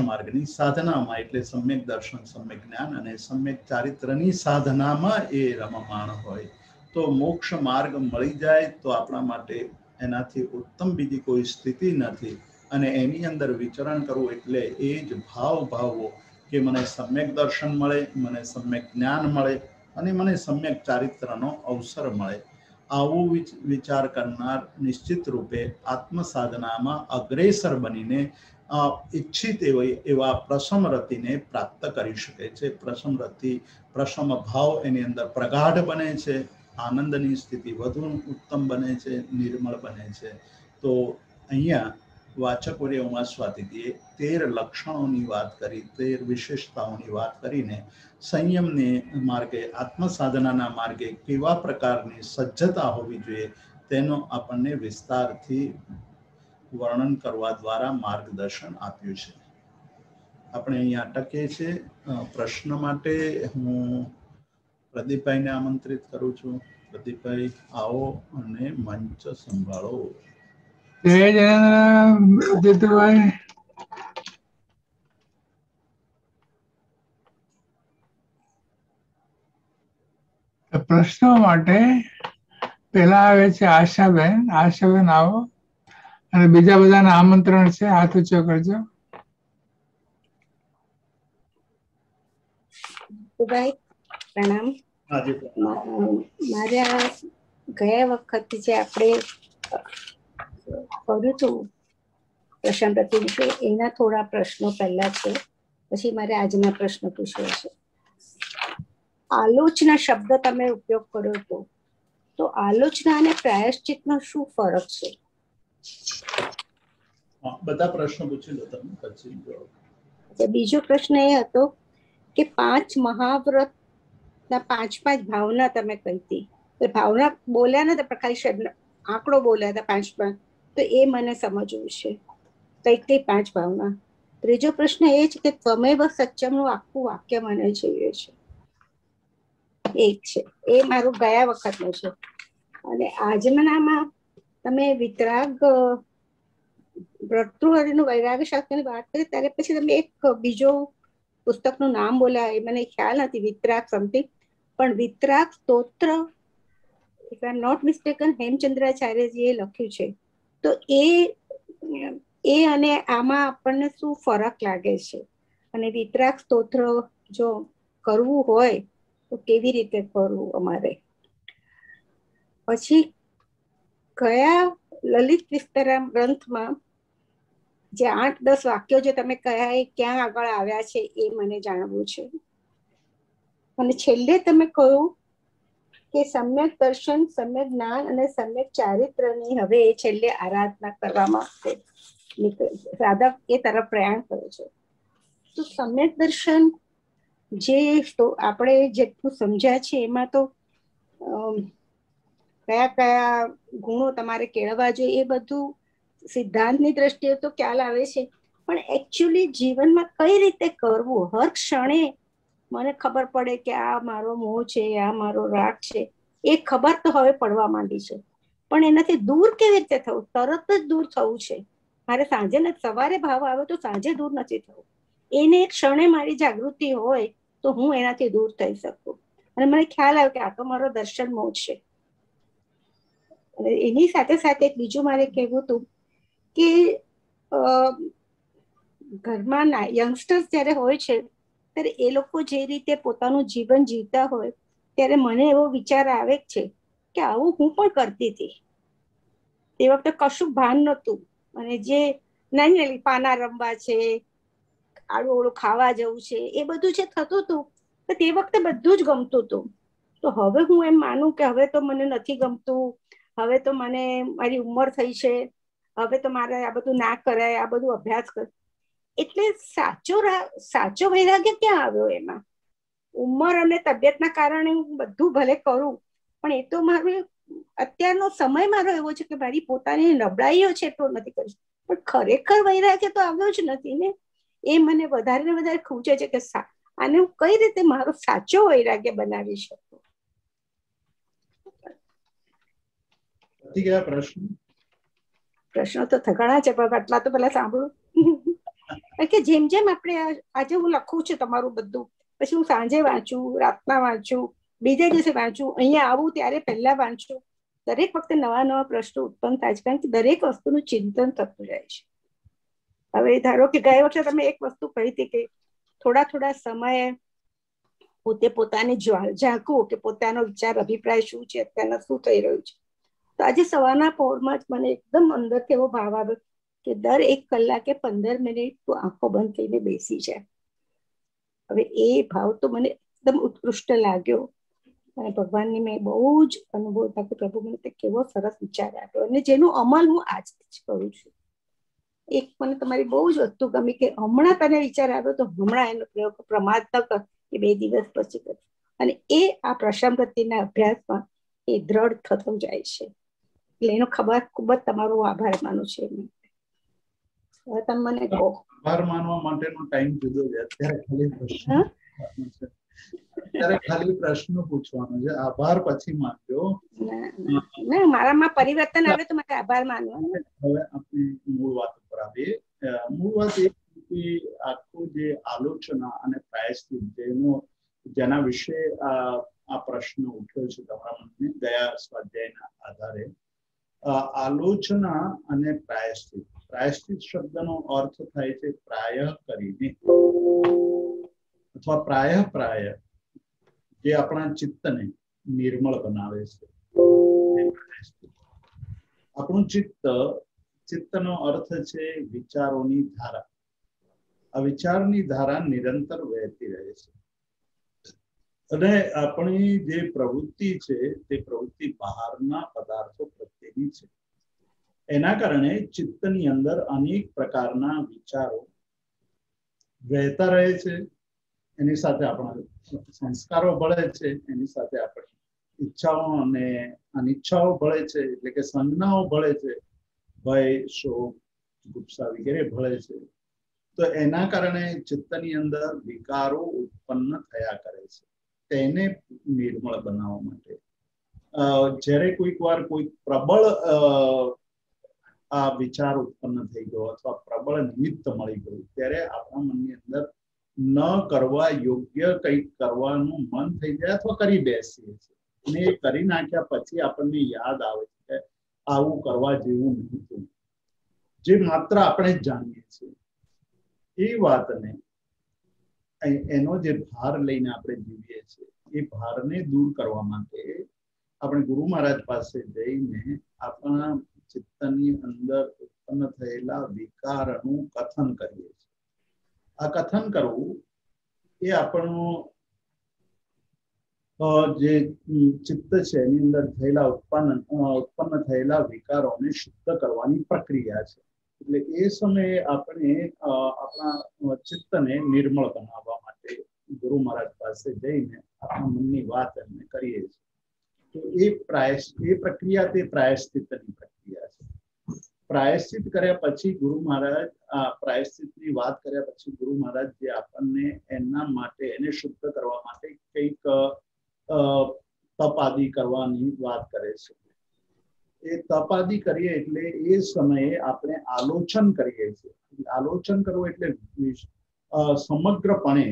A: માર્ગની સાધનામાં, એટલે સમ્યક દર્શન, સમ્યક જ્ઞાન અને સમ્યક ચારિત્રની સાધનામાં એ રમમાણ હોય. તો મોક્ષ માર્ગ મળી જાય તો આપણા માટે એનાથી ઉત્તમ બીજી કોઈ સ્થિતિ નથી. અને એની અંદર વિચરણ કરવું એટલે એ જ ભાવવો કે મને સમ્યક દર્શન મળે, મને સમ્યક જ્ઞાન મળે અને મને સમ્યક ચારિત્રનો અવસર મળે. આવું વિચાર કરનાર નિશ્ચિત રૂપે આત્મસાધનામાં અગ્રેસર બનીને ઈચ્છિત એવા પ્રશમ રતિને પ્રાપ્ત કરી શકે છે. પ્રશમ રતિ, પ્રશમ ભાવ એની અંદર પ્રગાઢ બને છે, આનંદની સ્થિતિ વધુ ઉત્તમ બને છે, નિર્મળ બને છે. તો અહીંયા વાચકોએ ઉમાસ્વાતિજીએ 13 લક્ષણોની વાત કરી, 13 વિશેષતાઓની વાત કરીને સંયમને માર્ગે, આત્મસાધનાના માર્ગે કેવા પ્રકારની સજ્જતા હોવી જોઈએ તેનો આપણને વિસ્તારથી વર્ણન કરવા દ્વારા માર્ગદર્શન આપ્યું છે. આપણે અહીંયા અટકીએ છીએ. પ્રશ્ન માટે હું પ્રદીપભાઈને આમંત્રિત કરું છું. પ્રદીપભાઈ આવો અને મંચ સંભાળો.
B: જય જયેન્દ્રભાઈ. પ્રશ્નો માટે પેલા આવે છે આશાબેન. આશાબેન આવો, અને બીજા બધાને આમંત્રણ છે, હાથ ઊંચો કરજો.
C: ભાઈ પ્રણામ. મારા ગયા વખત જે આપણે કર્યું હતું પ્રશાંત વિશે, એના થોડા પ્રશ્નો પહેલા છે, પછી મારે આજના પ્રશ્ન પૂછ્યો છે. આલોચના શબ્દ તમે ઉપયોગ કર્યો હતો, તો આલોચના અને પ્રાયશ્ચિતનો શું ફરક છે?
A: બધા પ્રશ્નો પૂછી લો તમે પછી જવાબ.
C: બીજો પ્રશ્ન એ હતો કે 5 મહાવ્રત ના 5 ભાવના તમે કહી હતી. ભાવના બોલ્યા ને, ખાલી શબ્દ આંકડો બોલ્યા હતા 5, તો એ મને સમજવું છે, કઈ 5 ભાવના. ત્રીજો પ્રશ્ન એ છે કે ત્વમેવ સત્યમનું આખું વાક્ય મને જોઈએ છે, એક છે એ મારું ગયા વખતનું છે. અને આજનામાં તમે વિતરાગ ભર્તૃહરિનું વૈરાગ્ય શાસ્ત્રની વાત કરી, ત્યારે પછી તમે એક બીજો પુસ્તકનું નામ બોલાય મને ખ્યાલ નથી, વિતરાગ સમથિંગ, પણ વિતરાગ સ્તોત્ર if I am not mistaken હેમચંદ્રાચાર્યજીએ લખ્યું છે. તો એ અને આમાં આપણને શું ફરક લાગે છે, અને વિતરાગ સ્તોત્ર જો કરવું હોય તો કેવી રીતે કરવું અમારે. પછી કયા લલિત વિસ્તરામ ગ્રંથમાં જે 8-10 વાક્યો જે તમે કયા એ ક્યાં આગળ આવ્યા છે એ મને જાણવું છે. અને છેલ્લે તમે કહ્યું કે સમ્યક દર્શન, સમ્યક જ્ઞાન અને સમ્યક ચારિત્રની હવે એ છેલ્લે આરાધના કરવામાં સાધક એ તરફ પ્રયાણ કરે છે. તો સમ્યક દર્શન જે આપણે જેટલું સમજ્યા છે એમાં તો કયા કયા ગુણો તમારે કેળવવા જોઈએ એ બધું સિદ્ધાંતની દ્રષ્ટિએ તો ખ્યાલ આવે છે, પણ એકચ્યુઅલી જીવનમાં કઈ રીતે કરવું, હર ક્ષણે મને ખબર પડે કે આ મારો મોહ છે, આ મારો રાગ છે, એ ખબર તો હવે પડવા માંડી છે, પણ એનાથી દૂર કેવી રીતે થવું, તરત જ દૂર થવું છે. મારે સાંજે ને સવારે ભાવ આવે તો સાંજે દૂર નથી થવું, એને એક ક્ષણે મારી જાગૃતિ હોય તો હું એનાથી દૂર થઈ શકું. અને મને ખ્યાલ આવે કે આ તો મારો દર્શન મોહ છે. એની સાથે સાથે બીજું મારે કહેવું હતું કે ઘરમાં યંગસ્ટર્સ જ્યારે હોય છે ત્યારે એ લોકો જે રીતે પોતાનું જીવન જીવતા હોય ત્યારે મને એવો વિચાર આવે છે કે આવું હું પણ કરતી હતી. તે વખતે કશું ભાન નહોતું, અને જે નાની પાના રમવા છે, આડું ઓળું ખાવા જવું છે, એ બધું જે થતું હતું તો તે વખતે બધું જ ગમતું હતું. તો હવે હું એમ માનું કે હવે તો મને નથી ગમતું, હવે તો મને મારી ઉંમર થઈ છે, હવે તો મારે આ બધું ના કરાય, આ બધું અભ્યાસ કર. એટલે સાચો વૈરાગ્ય ક્યાં આવ્યો એમાં? ઉંમર અને તબિયતના કારણે હું બધું ભલે કરું, પણ એ તો મારું અત્યારનો સમય મારો એવો છે કે મારી પોતાની નબળાઈઓ છે એટલો નથી કરી, પણ ખરેખર વૈરાગ્ય તો આવ્યો જ નથી ને. એ મને વધારે ને વધારે ખૂંચે છે કે આને હું કઈ રીતે મારો સાચો વૈરાગ્ય બનાવી શકું. પ્રશ્નો તો ઘણા છે, પણ આટલા તો પેલા સાંભળું. કે જેમ જેમ આપણે આજે હું લખું છું તમારું બધું, પછી હું સાંજે વાંચું, રાતના વાંચું, બીજા દિવસે વાંચું, અહીંયા આવું ત્યારે પહેલા વાંચું, દરેક વખતે નવા નવા પ્રશ્નો ઉત્પન્ન થાય છે, કારણ કે દરેક વસ્તુનું ચિંતન થતું જાય છે. હવે ધારો કે ગયા વખતે તમે એક વસ્તુ કહી હતી કે થોડા થોડા સમયે પોતે પોતાને ઝાંકવું કે પોતાનો વિચાર અભિપ્રાય શું છે, અત્યારના શું થઈ રહ્યું છે. તો આજે સવારના પહોરમાં જ મને એકદમ અંદર એવો ભાવ આવ્યો કે દર 1 કલાકે 15 મિનિટ તું આંખો બંધ થઈને બેસી જાય. હવે એ ભાવ તો મને એકદમ ઉત્કૃષ્ટ લાગ્યો, અને ભગવાનની મેં બહુ જ અનુભવ થયો કે પ્રભુ મને કેવો સરસ વિચાર આપ્યો, અને જેનું અમલ હું આજથી જ કરું છું. એક મને તમારી બહુ જ વસ્તુ ગમી કે હમણાં તને વિચાર આવ્યો તો હમણાં એનો પ્રયોગ, પ્રમાદ ન કર કે 2 દિવસ પછી કર. અને એ આ પ્રશાંતિના અભ્યાસમાં એ દ્રઢ થતો જાય છે. એટલે એનો ખૂબ જ તમારો આભાર માનું છે. હવે તમે મને કહો.
A: આભાર માનવા માટેનો ટાઈમ જુદો છે. અત્યારે ખાલી પ્રશ્ન પૂછવાનો છે, આભાર પછી માનજો.
C: ના, મારામાં પરિવર્તન આવે તો મારે આભાર માનવાનો.
A: હવે આપણે મૂળ વાત ઉપર આવીએ. મૂળ વાત એ કે આખું જે આલોચના અને પ્રાયશ્ચિત જેના વિશે આ પ્રશ્ન ઉઠ્યો છે તમારા મને ગયા સ્વાધ્યાયના આધારે, આલોચના અને પ્રાયશ્ચિત. પ્રાયશ્ચિત શબ્દનો અર્થ થાય છે પ્રાય કરીને, અથવા પ્રાય જે આપણા ચિત્તને નિર્મળ બનાવે છે. આપણું ચિત્તનો અર્થ છે વિચારોની ધારા. આ વિચારની ધારા નિરંતર વહેતી રહે છે, અને આપણી જે પ્રવૃત્તિ છે તે પ્રવૃત્તિ બહારના પદાર્થો પ્રત્યેની છે. એના કારણે ચિત્તની અંદર અનેક પ્રકારના વિચારો વહેતા રહે છે. એની સાથે આપણા સંસ્કારો ભળે છે, એની સાથે આપણી ઈચ્છાઓ અને અનિચ્છાઓ ભળે છે, એટલે કે સંજ્ઞાઓ ભળે છે, ભય, શોક, ગુસ્સા વગેરે ભળે છે. તો એના કારણે ચિત્તની અંદર વિકારો ઉત્પન્ન થયા કરે છે. તેને નિર્મળ બનાવવા માટે જ્યારે કોઈક વાર કોઈ પ્રબળ આ વિચાર ઉત્પન્ન થઈ ગયો અથવા પ્રબળ નિમિત્ત મળી ગયું, ત્યારે આપણા મનની અંદર ન કરવા યોગ્ય કંઈક કરવાનું મન થઈ જાય અથવા કરી બેસીએ છીએ, અને એ કરી નાખ્યા પછી આપણને યાદ આવે છે કે આવું કરવા જેવું નહોતું, જે માત્ર આપણે જ જાણીએ છીએ. એ વાતને, એનો જે ભાર લઈને આપણે જીવીએ છીએ, એ ભારને દૂર કરવા માટે આપણે ગુરુ મહારાજ પાસે જઈને આપણા ચિત્તની અંદર ઉત્પન્ન થયેલા વિકારનું કથન કરીએ છીએ. આ કથન કરવું એ આપણું જે ચિત્ત છે એની અંદર થયેલા ઉત્પન્ન થયેલા વિકારોને શુદ્ધ કરવાની પ્રક્રિયા છે. એટલે એ સમયે આપણે આપણા ચિત્તને નિર્મળ બનાવવા માટે ગુરુ મહારાજ પાસે જઈને આપણા મનની વાત એમને કરીએ છીએ. તો એ પ્રક્રિયા તે પ્રાયશ્ચિત્તની પ્રક્રિયા છે. પ્રાયશ્ચિત કર્યા પછી ગુરુ મહારાજ પ્રાયશ્ચિતની વાત કર્યા પછી ગુરુ મહારાજ જે આપણને એના માટે, એને શુદ્ધ કરવા માટે કંઈક તપ આદિ કરવાની વાત કરે છે. એ તપ આદિ કરીએ એટલે એ સમયે આપણે આલોચન કરીએ છીએ. આલોચન કરવું એટલે સમગ્રપણે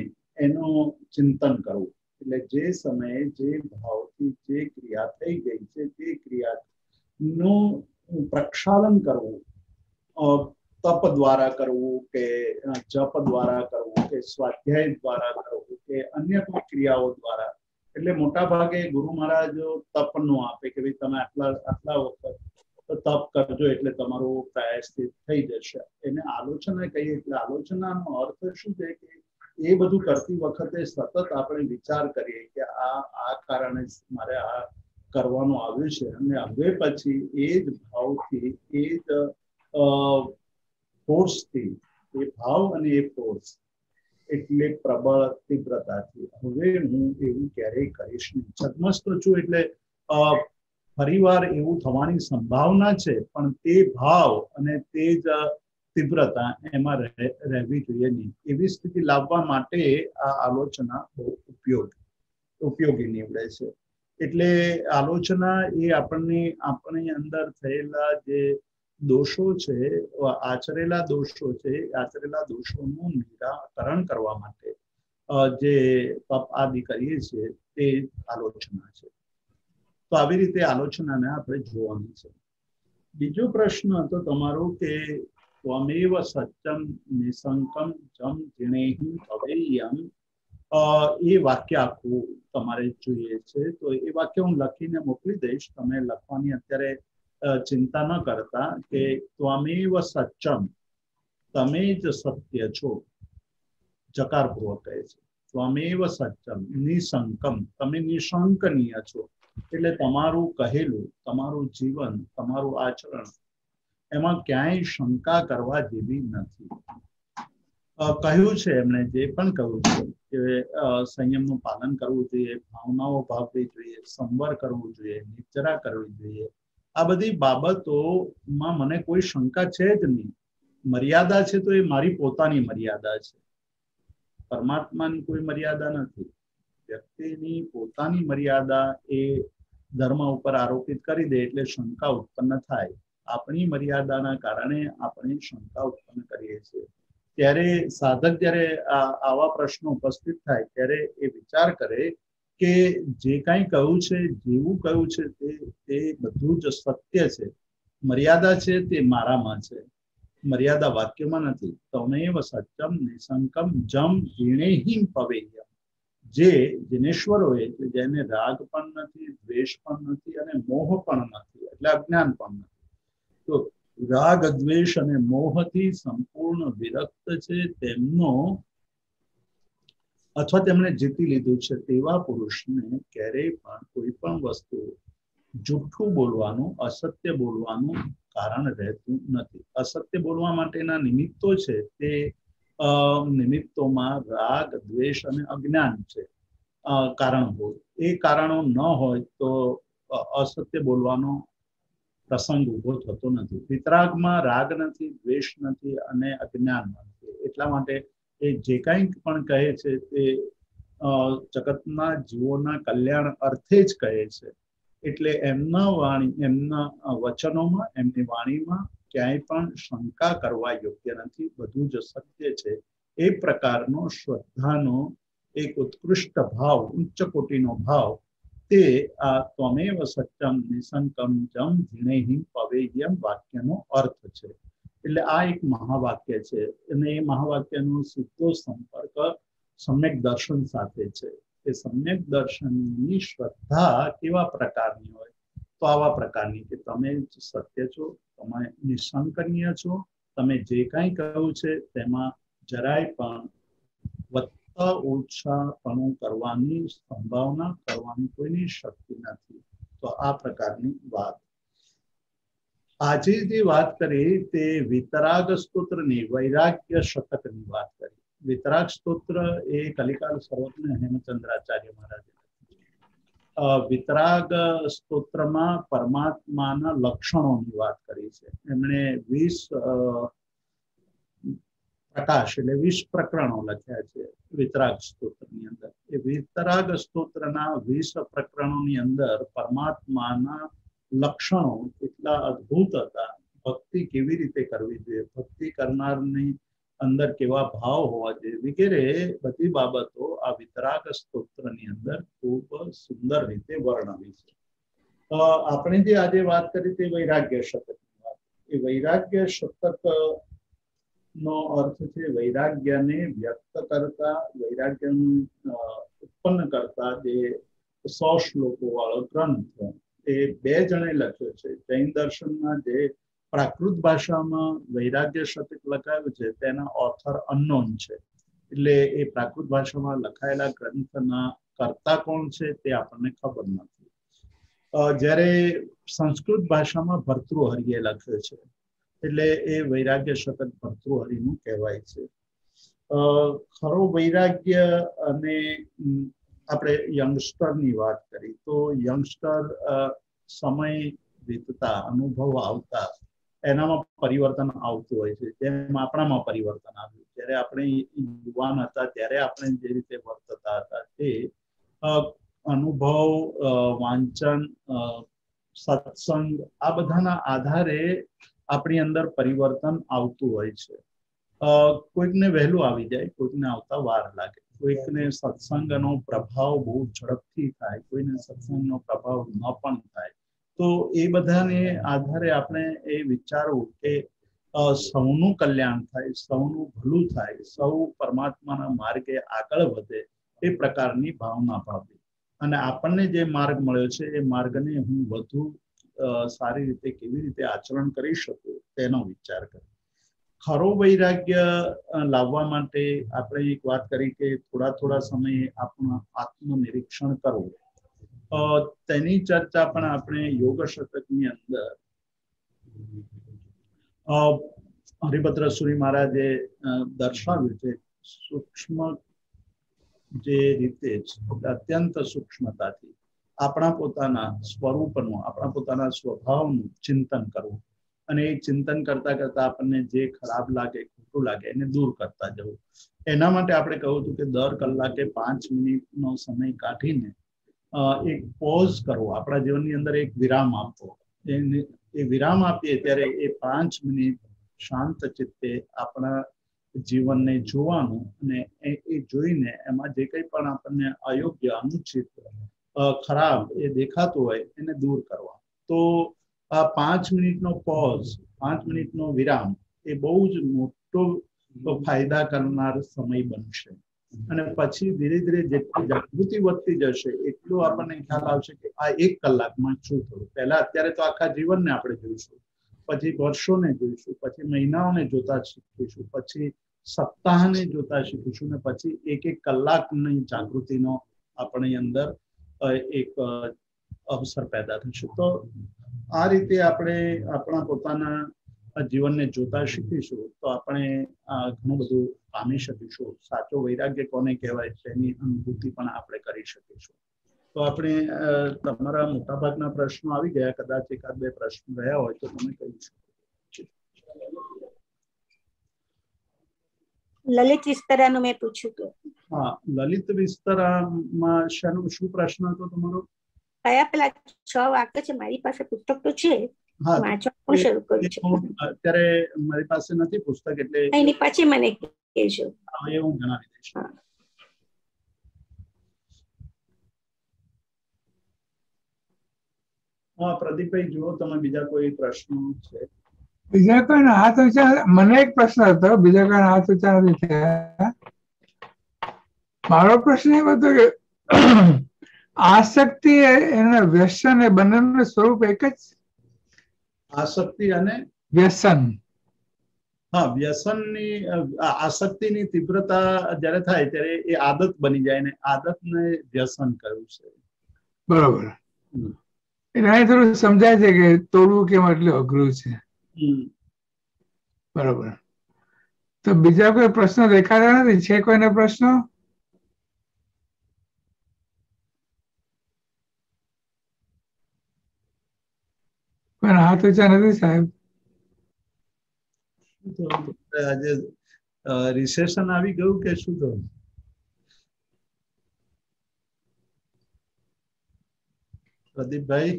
A: એનું ચિંતન કરવું. એટલે જે સમયે જે ભાવથી જે ક્રિયા થઈ ગઈ છે તે ક્રિયાનું પ્રક્ષાલન કરવું, તપ દ્વારા કરવું કે જપ દ્વારા કરવું કે સ્વાધ્યાય દ્વારા કરવું કે અન્ય કોઈ ક્રિયાઓ દ્વારા. એટલે મોટા ભાગે ગુરુ મહારાજ તપ નું આપે કે ભાઈ તમે આટલા વખત તપ કરજો એટલે તમારું પ્રાયશ્ચિત થઈ જશે. એને આલોચના કહીએ. એટલે આલોચનાનો અર્થ શું છે કે એ બધું કરતી વખતે સતત આપણે વિચાર કરીએ કે આ કારણે મારે આ કરવાનું આવ્યું છે, અને હવે પછી એ જ ભાવથી, એ જ ફોર્સથી, એ ભાવ અને એ ફોર્સ એટલે પ્રબળ તીવ્રતાથી હવે હું એવું ક્યારેય કરીશ નહીં. છદ્મસ્ત છું એટલે ફરીવાર એવું થવાની સંભાવના છે, પણ તે ભાવ અને તે જ તીવ્રતા એમાં રહેવી જોઈએ નહીં. એવી સ્થિતિ લાવવા માટે આ આલોચના બહુ ઉપયોગી નીવડે છે. એટલે આલોચના એ આપણી અંદર થયેલા જે દોષો છે, આચરેલા દોષોનું નિરાકરણ કરવા માટે જે તપ આદિ કરીએ છીએ તે આલોચના છે. તો આવી રીતે આલોચનાને આપણે જોવાની છે. બીજો પ્રશ્ન હતો તમારો કે ત્વમેવ સત્યમ નિસંકમ જમ જીણેહિ ભવેય્યમ, એ વાક્ય આખું તમારે જોઈએ છે. તો એ વાક્ય હું લખીને મોકલી દઈશ. તમે લખવાની અત્યારે ચિંતા ન કરતા કે ત્વમેવ સત્યમ, તમે જ સત્ય છો, જકારપૂર્વક કહે છે. ત્વમેવ સત્યમ નિસંકમ, તમે નિશંકનીય છો. એટલે તમારું કહેલું, તમારું જીવન, તમારું આચરણ એમાં ક્યાંય શંકા કરવા જેવી નથી. કહ્યું છે એમણે, જે પણ કહ્યું છે કે સંયમનું પાલન કરવું જોઈએ, ભાવનાઓ ભાવવી જોઈએ, સંવર કરવું જોઈએ, નિચરા કરવી જોઈએ. આ બધી બાબતોમાં મને કોઈ શંકા છે જ નહીં. મર્યાદા છે તો એ મારી પોતાની મર્યાદા છે, પરમાત્માની કોઈ મર્યાદા નથી. વ્યક્તિની પોતાની મર્યાદા એ ધર્મ ઉપર આરોપિત કરી દે એટલે શંકા ઉત્પન્ન થાય. આપણી મર્યાદાના કારણે આપણે શંકા ઉત્પન્ન કરીએ છીએ. ત્યારે સાધક જ્યારે આવા પ્રશ્નો ઉપસ્થિત થાય ત્યારે એ વિચાર કરે કે જે કાંઈ કહ્યું છે, જેવું કહ્યું છે તે બધું જ સત્ય છે. મર્યાદા છે તે મારામાં છે, મર્યાદા વાક્યમાં નથી. તમેવ સત્યમ નિસંકમ જમ જીણેહિ ભવેય્યમ, જે જિનેશ્વરોએ, જેને રાગ પણ નથી, દ્વેષ પણ નથી અને મોહ પણ નથી, એટલે અજ્ઞાન પણ નથી. તો રાગ, દ્વેષ અને મોહથી સંપૂર્ણ વિરક્ત છે, તેમનો અથવા તેમણે જીતી લીધું છે તેવા પુરુષને ક્યારેય પણ કોઈ પણ વસ્તુ જૂઠું બોલવાનું, અસત્ય બોલવાનું કારણ રહેતું નથી. અસત્ય બોલવા માટેના નિમિત્તો છે તે નિમિત્તોમાં રાગ, દ્વેષ અને અજ્ઞાન છે કારણભૂત. એ કારણો ન હોય તો અસત્ય બોલવાનો પ્રસંગ ઉભો થતો નથી. વિતરાગમાં રાગ નથી, દ્વેષ નથી અને અજ્ઞાન નથી. એટલા માટે એ જે કંઈક પણ કહે છે તે જગતના જીવોના કલ્યાણ અર્થે જ કહે છે. એટલે એમના વચનોમાં, એમની વાણીમાં ક્યાંય પણ શંકા કરવા યોગ્ય નથી. બધું જ સત્ય છે એ પ્રકારનો શ્રદ્ધાનો એક ઉત્કૃષ્ટ ભાવ, ઉચ્ચ કોટીનો ભાવ, તે આ ત્વમેવ સત્યમ નિસંકમ જમ ધીણેહિ પવેય્યમ વાક્યનો અર્થ છે. એટલે આ એક મહાવાક્ય છે અને એ મહાવાક્યનો સીધો સંપર્ક સમ્યક દર્શન સાથે છે. એ સમ્યક દર્શનની શ્રદ્ધા કેવા પ્રકારની હોય? તો આવા પ્રકારની કે તમે સત્ય છો, તમે નિસંકનીય છો, તમે જે કાંઈ કહ્યું છે તેમાં જરાય પણ વત્તા ઓછાપણું કરવાની સંભાવના, કરવાની કોઈની શક્તિ નથી. તો આ પ્રકારની વાત. આજે જે વાત કરી તે વિતરાગ સ્તોત્રની, વૈરાગ્ય શતકની વાત કરી. વિતરાગ સ્તોત્ર એ કલિકાલ સર્વજ્ઞ હેમચંદ્રાચાર્ય મહારાજે. વિતરાગ સ્તોત્રમાં પરમાત્માના લક્ષણોની વાત કરી છે. એમણે 20 પ્રકાશ એટલે 20 પ્રકરણો લખ્યા છે વિતરાગ સ્તોત્રની અંદર. એ વિતરાગ સ્તોત્રના 20 પ્રકરણોની અંદર પરમાત્માના લક્ષણો કેટલા અદ્ભુત હતા, ભક્તિ કેવી રીતે કરવી જોઈએ, ભક્તિ કરનારની અંદર કેવા ભાવ હોવા જોઈએ, વગેરે બધી બાબતો આ વિતરાગ સ્તોત્રની અંદર ખૂબ સુંદર રીતે વર્ણવી છે. આપણે જે આજે વાત કરી તે વૈરાગ્ય શતકની વાત. એ વૈરાગ્ય શતક નો અર્થ છે વૈરાગ્યને વ્યક્ત કરતા, વૈરાગ્યનું ઉત્પન્ન કરતા જે 100 શ્લોકો વાળો ગ્રંથ એ 2 જણે લખ્યો છે. જૈન દર્શનમાં જે પ્રાકૃત ભાષામાં વૈરાગ્ય શતક લખાયું છે તેના ઓથર અનનોન છે. એટલે એ પ્રાકૃત ભાષામાં લખાયેલા ગ્રંથના કર્તા કોણ છે તે આપણને ખબર નથી. જ્યારે સંસ્કૃત ભાષામાં ભર્તૃહરિએ લખ્યો છે એટલે એ વૈરાગ્ય શતક ભર્તૃહરિનું કહેવાય છે. ખરો વૈરાગ્ય અને આપણે યંગસ્ટરની વાત કરી તો યંગસ્ટર સમય વીતતા, અનુભવ આવતા એનામાં પરિવર્તન આવતું હોય છે. જેમ આપણામાં પરિવર્તન આવ્યું. જ્યારે આપણે યુવાન હતા ત્યારે આપણે જે રીતે વર્તતા હતા તે અનુભવ, વાંચન, સત્સંગ આ બધાના આધારે આપણી અંદર પરિવર્તન આવતું હોય છે. કોઈકને વહેલું આવી જાય, કોઈકને આવતા વાર લાગે. કોઈકને સત્સંગનો પ્રભાવ બહુ ઝડપથી થાય, કોઈને સત્સંગનો પ્રભાવ ન પણ થાય. તો એ બધાને આધારે આપણે એ વિચારવું કે સૌનું કલ્યાણ થાય, સૌનું ભલું થાય, સૌ પરમાત્માના માર્ગે આગળ વધે એ પ્રકારની ભાવના ભાવી અને આપણને જે માર્ગ મળ્યો છે એ માર્ગને હું વધુ સારી રીતે કેવી રીતે આચરણ કરી શકું તેનો વિચાર કરું. ખરો વૈરાગ્ય લાવવા માટે આપણે એક વાત કરી કે થોડા સમયે આપણું આત્મનિરીક્ષણ કરવું. તેની ચર્ચા પણ આપણે યોગ શતકની અંદર હરિભદ્ર સુરી મહારાજે દર્શાવ્યું છે. સૂક્ષ્મ જે રીતે અત્યંત સૂક્ષ્મતાથી આપણા પોતાના સ્વરૂપનું, આપણા પોતાના સ્વભાવનું ચિંતન કરવું અને એ ચિંતન કરતા કરતા આપણને જે ખરાબ લાગે, ખોટું લાગે એને દૂર કરતા જવું. એના માટે આપણે કહ્યું હતું કે દર કલાકે 5 મિનિટનો સમય કાઢીને એક પોઝ કરવો, આપણા જીવનની અંદર એક વિરામ આપવો. એ વિરામ આપીએ ત્યારે એ 5 મિનિટ શાંત ચિત્તે આપણા જીવનને જોવાનું અને એ જોઈને એમાં જે કંઈ પણ આપણને અયોગ્ય, અનુચિત, ખરાબ એ દેખાતું હોય એને દૂર કરવા. તો આ 5 મિનિટનો પોઝ, 5 મિનિટનો વિરામ એ બહુ જ મોટો ફાયદા કરનાર સમય બનશે. અને પછી ધીરે ધીરે જેટલી જાગૃતિ વધતી જશે એટલું આપણને ખ્યાલ આવશે કે આ 1 કલાકમાં શું થયું. પહેલા અત્યારે તો આખા જીવનને આપણે જોઈશું, પછી વર્ષોને જોઈશું, પછી મહિનાઓને જોતા શીખીશું, પછી સપ્તાહને જોતા શીખીશું ને પછી 1 કલાકની જાગૃતિનો આપણી અંદર એક અવસર પેદા થશે. તો આ રીતે આપણે આપણા પોતાના જીવનને જોતા શીખીશું તો આપણે ઘણું બધું પામી શકીશું. સાચો વૈરાગ્ય કોને કહેવાય તેની અનુભૂતિ પણ આપણે કરી શકીશું. તો આપણે તમારા મોટાભાગના પ્રશ્નો આવી ગયા. કદાચ 1-2 પ્રશ્નો રહ્યા હોય તો તમે કહી શકો.
C: લલિત વિસ્તરાનું મેં પૂછ્યું હતું.
A: હા, લલિત વિસ્તરામાં શું પ્રશ્ન હતો તમારો?
C: કયા પેલા 6 વાક્ય છે? મારી પાસે પુસ્તક તો છે
A: હા
C: વાંચવા પણ શરૂ કર્યું છે.
A: અત્યારે મારી પાસે નથી પુસ્તક એટલે
C: એની પછી મને કહેજો.
A: એ હું જણાવી દઈશ.
C: હા.
A: હા પ્રદીપભાઈ, જુઓ તમે બીજા કોઈ પ્રશ્નો છે?
B: બીજા કોઈ હાથ ઊંચા, મને એક પ્રશ્ન હતો, બીજા કોઈ હાથ ઊંચા નથી થયા. મારો પ્રશ્ન એમ હતો કે આસક્તિ અને વ્યસન એ બંનેનું સ્વરૂપ એક જ?
A: આસક્તિ અને
B: વ્યસન.
A: હા, વ્યસનની આસક્તિની તીવ્રતા જ્યારે થાય ત્યારે એ આદત બની જાય ને આદતને વ્યસન કહ્યું છે.
B: બરોબર. એટલે થોડું સમજાય છે કે તોડવું કેમ એટલું અઘરું છે. બરોબર. તો બીજા કોઈ પ્રશ્ન દેખાતા નથી? છે કોઈને પ્રશ્નો? કોઈના હાથ ઊંચા નથી સાહેબ?
A: આજે રિસેશન આવી ગયું કે શું થયું? પ્રદીપભાઈ,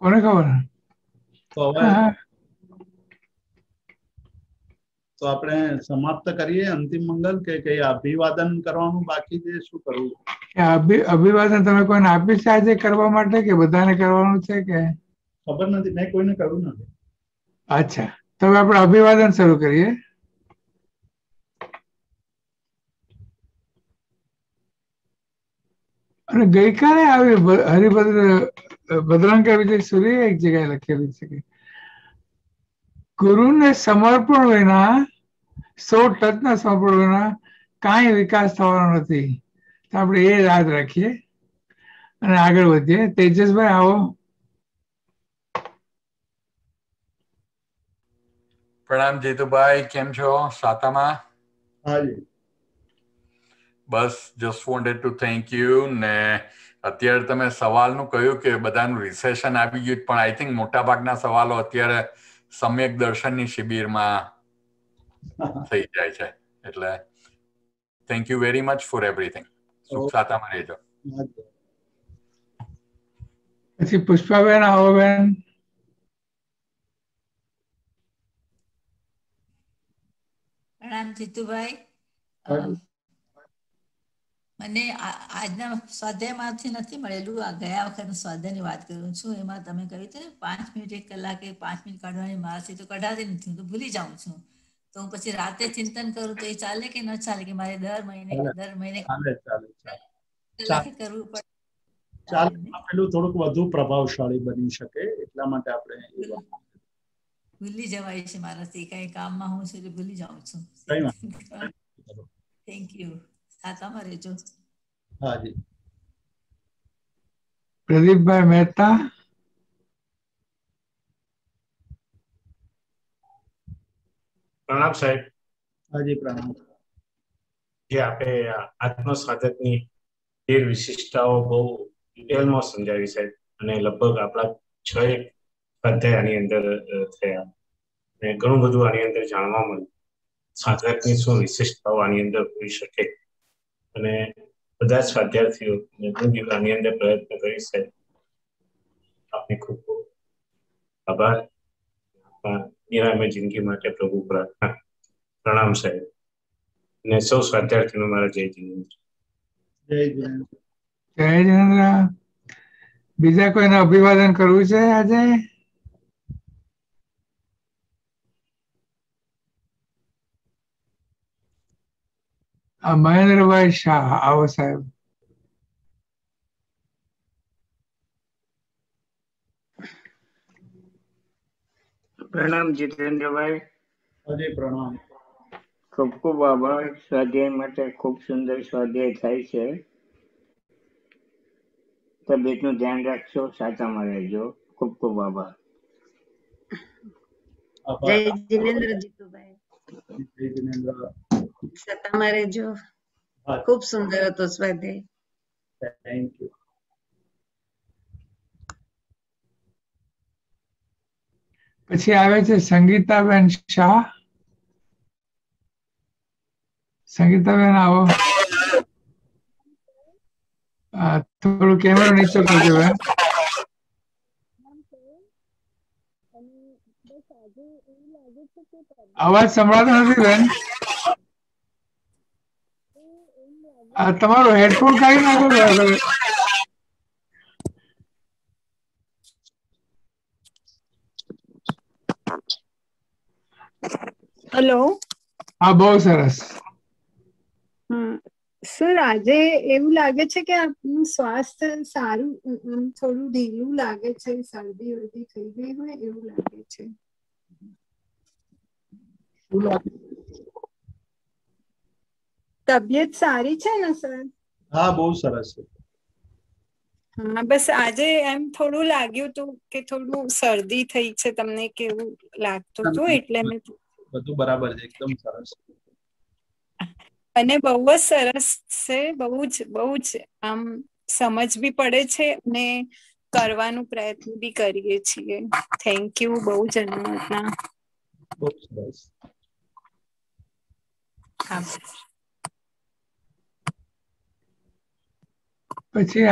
B: કોને ખબર?
A: તો હવે તો આપણે સમાપ્ત કરીએ અંતિમ મંગલ કે કઈ અભિવાદન કરવાનું બાકી છે? શું કરવું?
B: અભિવાદન તમે કોઈને આપ્યું છે આજે કરવા માટે કે બધાને કરવાનું છે કે?
A: ખબર નથી, મેં કોઈને કર્યું નથી.
B: અચ્છા, તો હવે આપણે અભિવાદન શરૂ કરીએ. અને ગઈકાલે આવી હરિભદ્ર ભદ્રાંકા વિજય સૂર્ય એક જગ્યાએ લખેલું છે કે ગુરુને સમર્પણ વિના, 100% સમર્પણ વિના કાંઈ વિકાસ થવાનો નથી. તો આપણે એ યાદ રાખીએ અને આગળ વધીએ. તેજસભાઈ આવો.
D: પ્રણામ જીતુભાઈ, કેમ છો? સાતામાં?
A: હાજી.
D: બસ just wanted to thank you. ને અત્યારે તમે સવાલનું કહ્યું કે બધાનું રિસેશન આવી ગયું, પણ આઈ થિંક મોટા ભાગના સવાલો અત્યારે સમ્યક દર્શનની શિબિરમાં થઈ જાય છે. એટલે thank you very much for everything. સુખ સાતામાં રહેજો.
B: પછી પુષ્પાબેન આવો બેન.
E: પ્રણામ જીતુભાઈ. મને આજના સ્વાધ્યાયમાંથી નથી મળેલું. આ ગયા વખતના સ્વાધ્યાયની વાત કરું છું. એમાં તમે કહ્યું હતું ને 5 મિનિટ 1 કલાકે 5 મિનિટ કાઢવાની, મારાથી તો કઢાતી નથી, હું તો ભૂલી જાઉં છું. તો હું પછી રાતે ચિંતન કરું તો એ ચાલે કે ન ચાલે કે મારે દર મહિને કલાકે કરવું પડે?
A: ચાલે, પેલું થોડુંક વધુ પ્રભાવશાળી બની શકે એટલા માટે આપણે
E: ભૂલી જવાય છે મારાથી. કઈ કામમાં હું છું એટલે ભૂલી જાઉં છું. Thank you. સાતામાં રહેજો.
A: હાજી.
B: પ્રદીપભાઈ મહેતા.
F: પ્રણામ સાહેબ.
A: હાજી પ્રણામ.
F: જે આપણે આત્મસાધકની 13 વિશિષ્ટતાઓ બહુ ડિટેલમાં સમજાવી સાહેબ, અને લગભગ આપણા 6 અધ્યાય આની અંદર થયા અને ઘણું બધું આની અંદર જાણવા મળ્યું. સાધકની શું વિશિષ્ટતાઓ આની અંદર હોઈ શકે, અને બધા જ સ્વાધ્યાર્થીઓ આની અંદર પ્રયત્ન કરી સાહેબ. આપને ખૂબ ખૂબ આભાર. નિરામય જિંદગી માટે પ્રભુ પ્રાર્થના. પ્રણામ સાહેબ. અને સૌ સ્વાધ્યાર્થીનો મારા જય જિનેન્દ્ર.
A: જય જિનેન્દ્ર.
B: જય જિનેન્દ્ર. બીજા કોઈને અભિવાદન કરવું છે આજે? મહેન્દ્રભાઈ શાહ આવો સાહેબ.
G: પ્રણામ જીતેન્દ્રભાઈ.
A: અજય પ્રણામ.
G: ખૂબ ખૂબ આભાર. સ્વાધ્યાય માટે ખૂબ સુંદર સ્વાધ્યાય થાય છે. તબિયતનું ધ્યાન રાખજો, સાચામાં રહેજો. ખૂબ ખૂબ આભાર.
H: જય જિનેન્દ્ર જીતુભાઈ.
A: જય જિનેન્દ્ર.
H: સાતામાં રહેજો. ખૂબ સુંદર હતો સ્વાધ્યાય.
A: Thank you.
B: પછી આવે છે સંગીતાબેન શાહ. સંગીતાબેન આવો. થોડું કેમેરો નીચે કરજો બેન. અવાજ સંભળાતો નથી બેન. તમારો હેડફોન કાઢી નાખો.
I: હેલો.
B: હા, બહુ સરસ.
I: સર, આજે એવું લાગે છે કે આપનું સ્વાસ્થ્ય સારું, થોડું ઢીલું લાગે છે, શરદી વર્દી થઈ ગઈ હોય એવું લાગે છે. તબિયત સારી છે ને સર?
A: હા, બહુ સરસ છે.
I: હા, બસ આજે એમ થોડું લાગ્યું હતું કે થોડું શરદી થઈ છે, તમને કેવું લાગતું હતું એટલે મેં.
A: બધું બરાબર છે, એકદમ સરસ.
I: અને બહુ જ સરસ છે, બહુ જ આમ સમજ બી પડે છે અને કરવાનું પ્રયત્ન બી કરીએ છીએ. થેન્ક યુ બહુ જન્મના.
A: બહુ સરસ.
B: પછી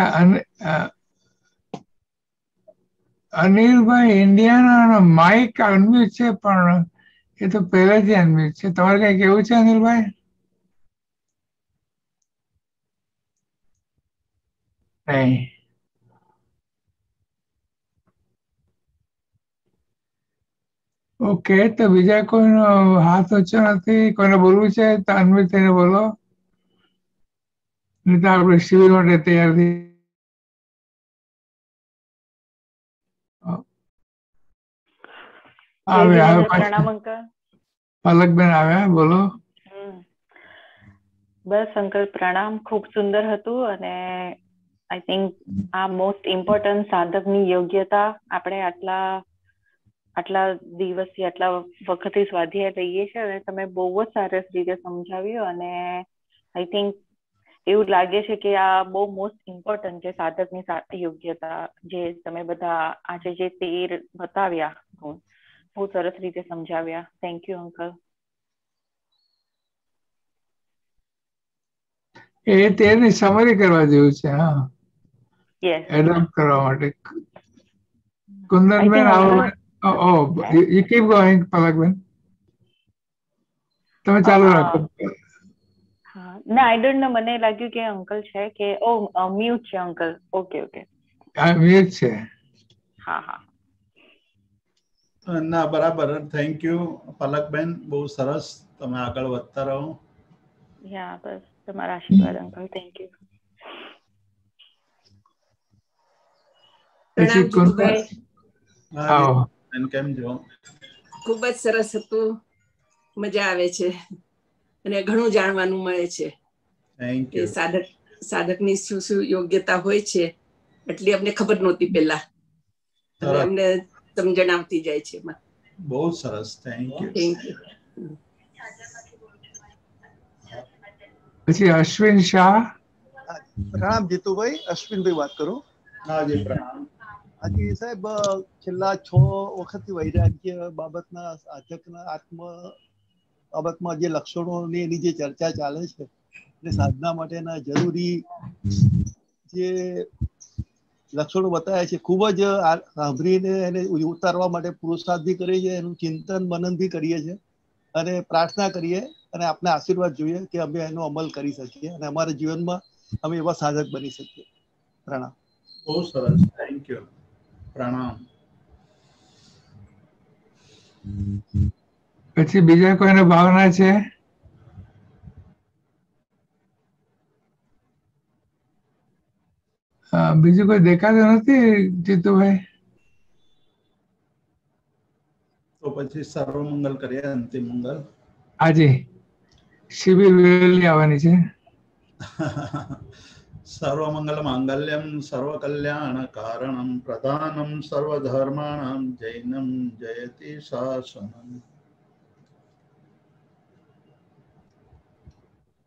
B: અનિલભાઈ ઇન્ડિયાના માઇક અનમ્યુટ છે, પણ એ તો પહેલેથી અનમ્યુટ છે. તમારે કઈ કેવું છે અનિલભાઈ? નહીં. ઓકે, તો બીજા કોઈનો હાથ ઊંચો નથી, કોઈને બોલવું છે તો અનમ્યુટ થઈને બોલો, નહીં તો આપણે શિબિર માટે તૈયાર થઈ.
J: પ્રણામ અંકલ.
B: પલકબેન આવ્યા, બોલો.
J: બસ અંકલ પ્રણામ. ખૂબ સુંદર હતું અને આઈ થિંક આ મોસ્ટ ઇમ્પોર્ટન્ટ સાધકની યોગ્યતા આપણે આટલા દિવસથી આટલા વખતથી સ્વાધ્યાય લઈએ છીએ અને તમે બહુ જ સરસ રીતે સમજાવ્યું અને આઈ થિંક એવું લાગે છે કે આ બહુ મોસ્ટ ઇમ્પોર્ટન્ટ છે સાધકની યોગ્યતા, જે તમે બધા આજે જે 13 બતાવ્યા બહુ સરસ રીતે સમજાવ્યા. Thank you uncle.
B: એ તેની સમરી કરવા જેવું છે. હા, એડપ્ટ કરવા માટે. Kundanben, you keep going, Palakben. તમે ચાલુ રાખો.
J: ના, આઈ ડોન્ટ નો. મને લાગ્યું કે અંકલ છે કે મ્યુટ છે અંકલ. ઓકે.
B: મ્યુટ છે.
J: હા.
A: ના, બરાબર. થેન્ક યુ પલકબેન, બહુ સરસ. તમે આગળ વધતા રહો.
J: બસ તમારા આશીર્વાદ અંકલ. Thank you.
K: પ્રણામ જીતુભાઈ.
A: કેમ છો?
K: ખૂબ જ સરસ હતું, મજા આવે છે અને ઘણું જાણવાનું મળે છે. સાધકની શું શું યોગ્યતા હોય છે એટલી અમને ખબર નહોતી પેલા, અને અમને સમજણ આવતી જાય છે.
A: બહુ સરસ. Thank you.
B: પછી અશ્વિન શાહ.
L: પ્રણામ જીતુભાઈ, અશ્વિનભાઈ વાત કરું.
A: હાજી, પ્રણામ.
L: હાજી સાહેબ, છેલ્લા 6 વખતથી વૈરાગ્ય બાબતના, સાધકના આત્મ બાબતમાં જે લક્ષણોની એની જે ચર્ચા ચાલે છે અને સાધના માટેના જરૂરી જે લક્ષણો બતાવ્યા છે, ખૂબ જ સાંભળીને એને ઉતારવા માટે પુરુષાર્થ બી કરીએ છીએ, એનું ચિંતન મનન બી કરીએ છીએ અને પ્રાર્થના કરીએ અને આપને આશીર્વાદ જોઈએ કે અમે એનો અમલ કરી શકીએ અને અમારા જીવનમાં અમે એવા સાધક બની શકીએ. પ્રણામ.
A: બહુ સરસ. Thank you. પ્રણામ.
B: પછી બીજા કોઈને ભાવના છે? બીજું કોઈ દેખાતું નથી જીતુભાઈ?
A: તો પછી સર્વમંગલ કરીએ, અંતિમ મંગલ.
B: હાજી, શિબિર વહેલી આવવાની છે.
A: સર્વમંગલ માંગલ્યમ સર્વકલ્યાણ કારણમ પ્રધાનમ સર્વધર્માણામ જૈનમ જયતિ શાસનમ.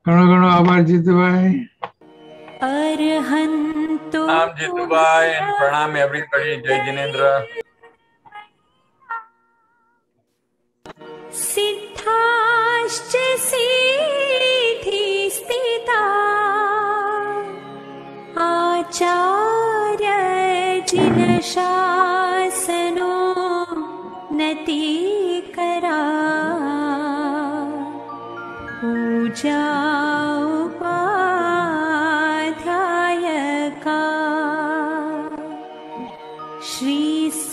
B: ઘણો આભાર જીતુભાઈ.
D: પ્રણામ જીતુભાઈ, પ્રણામ એવરીબડી. જય જિનેન્દ્ર.
M: સિદ્ધાશ્ચ સિદ્ધિ સ્થિતા આચાર્ય જિન શાસનો નતિ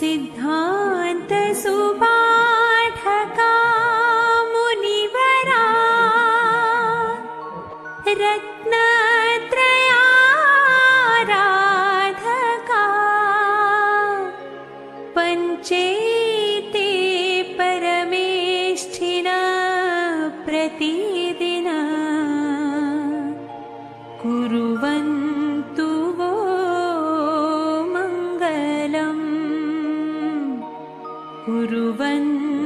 M: सिद्धान्त सुपाठका मुनिवरा रत्नत्रयाराधका पञ्चेते परमेष्ठिना प्रतिदिना कुर्वन्तु वो मङ्गलम् कुर्वन्तु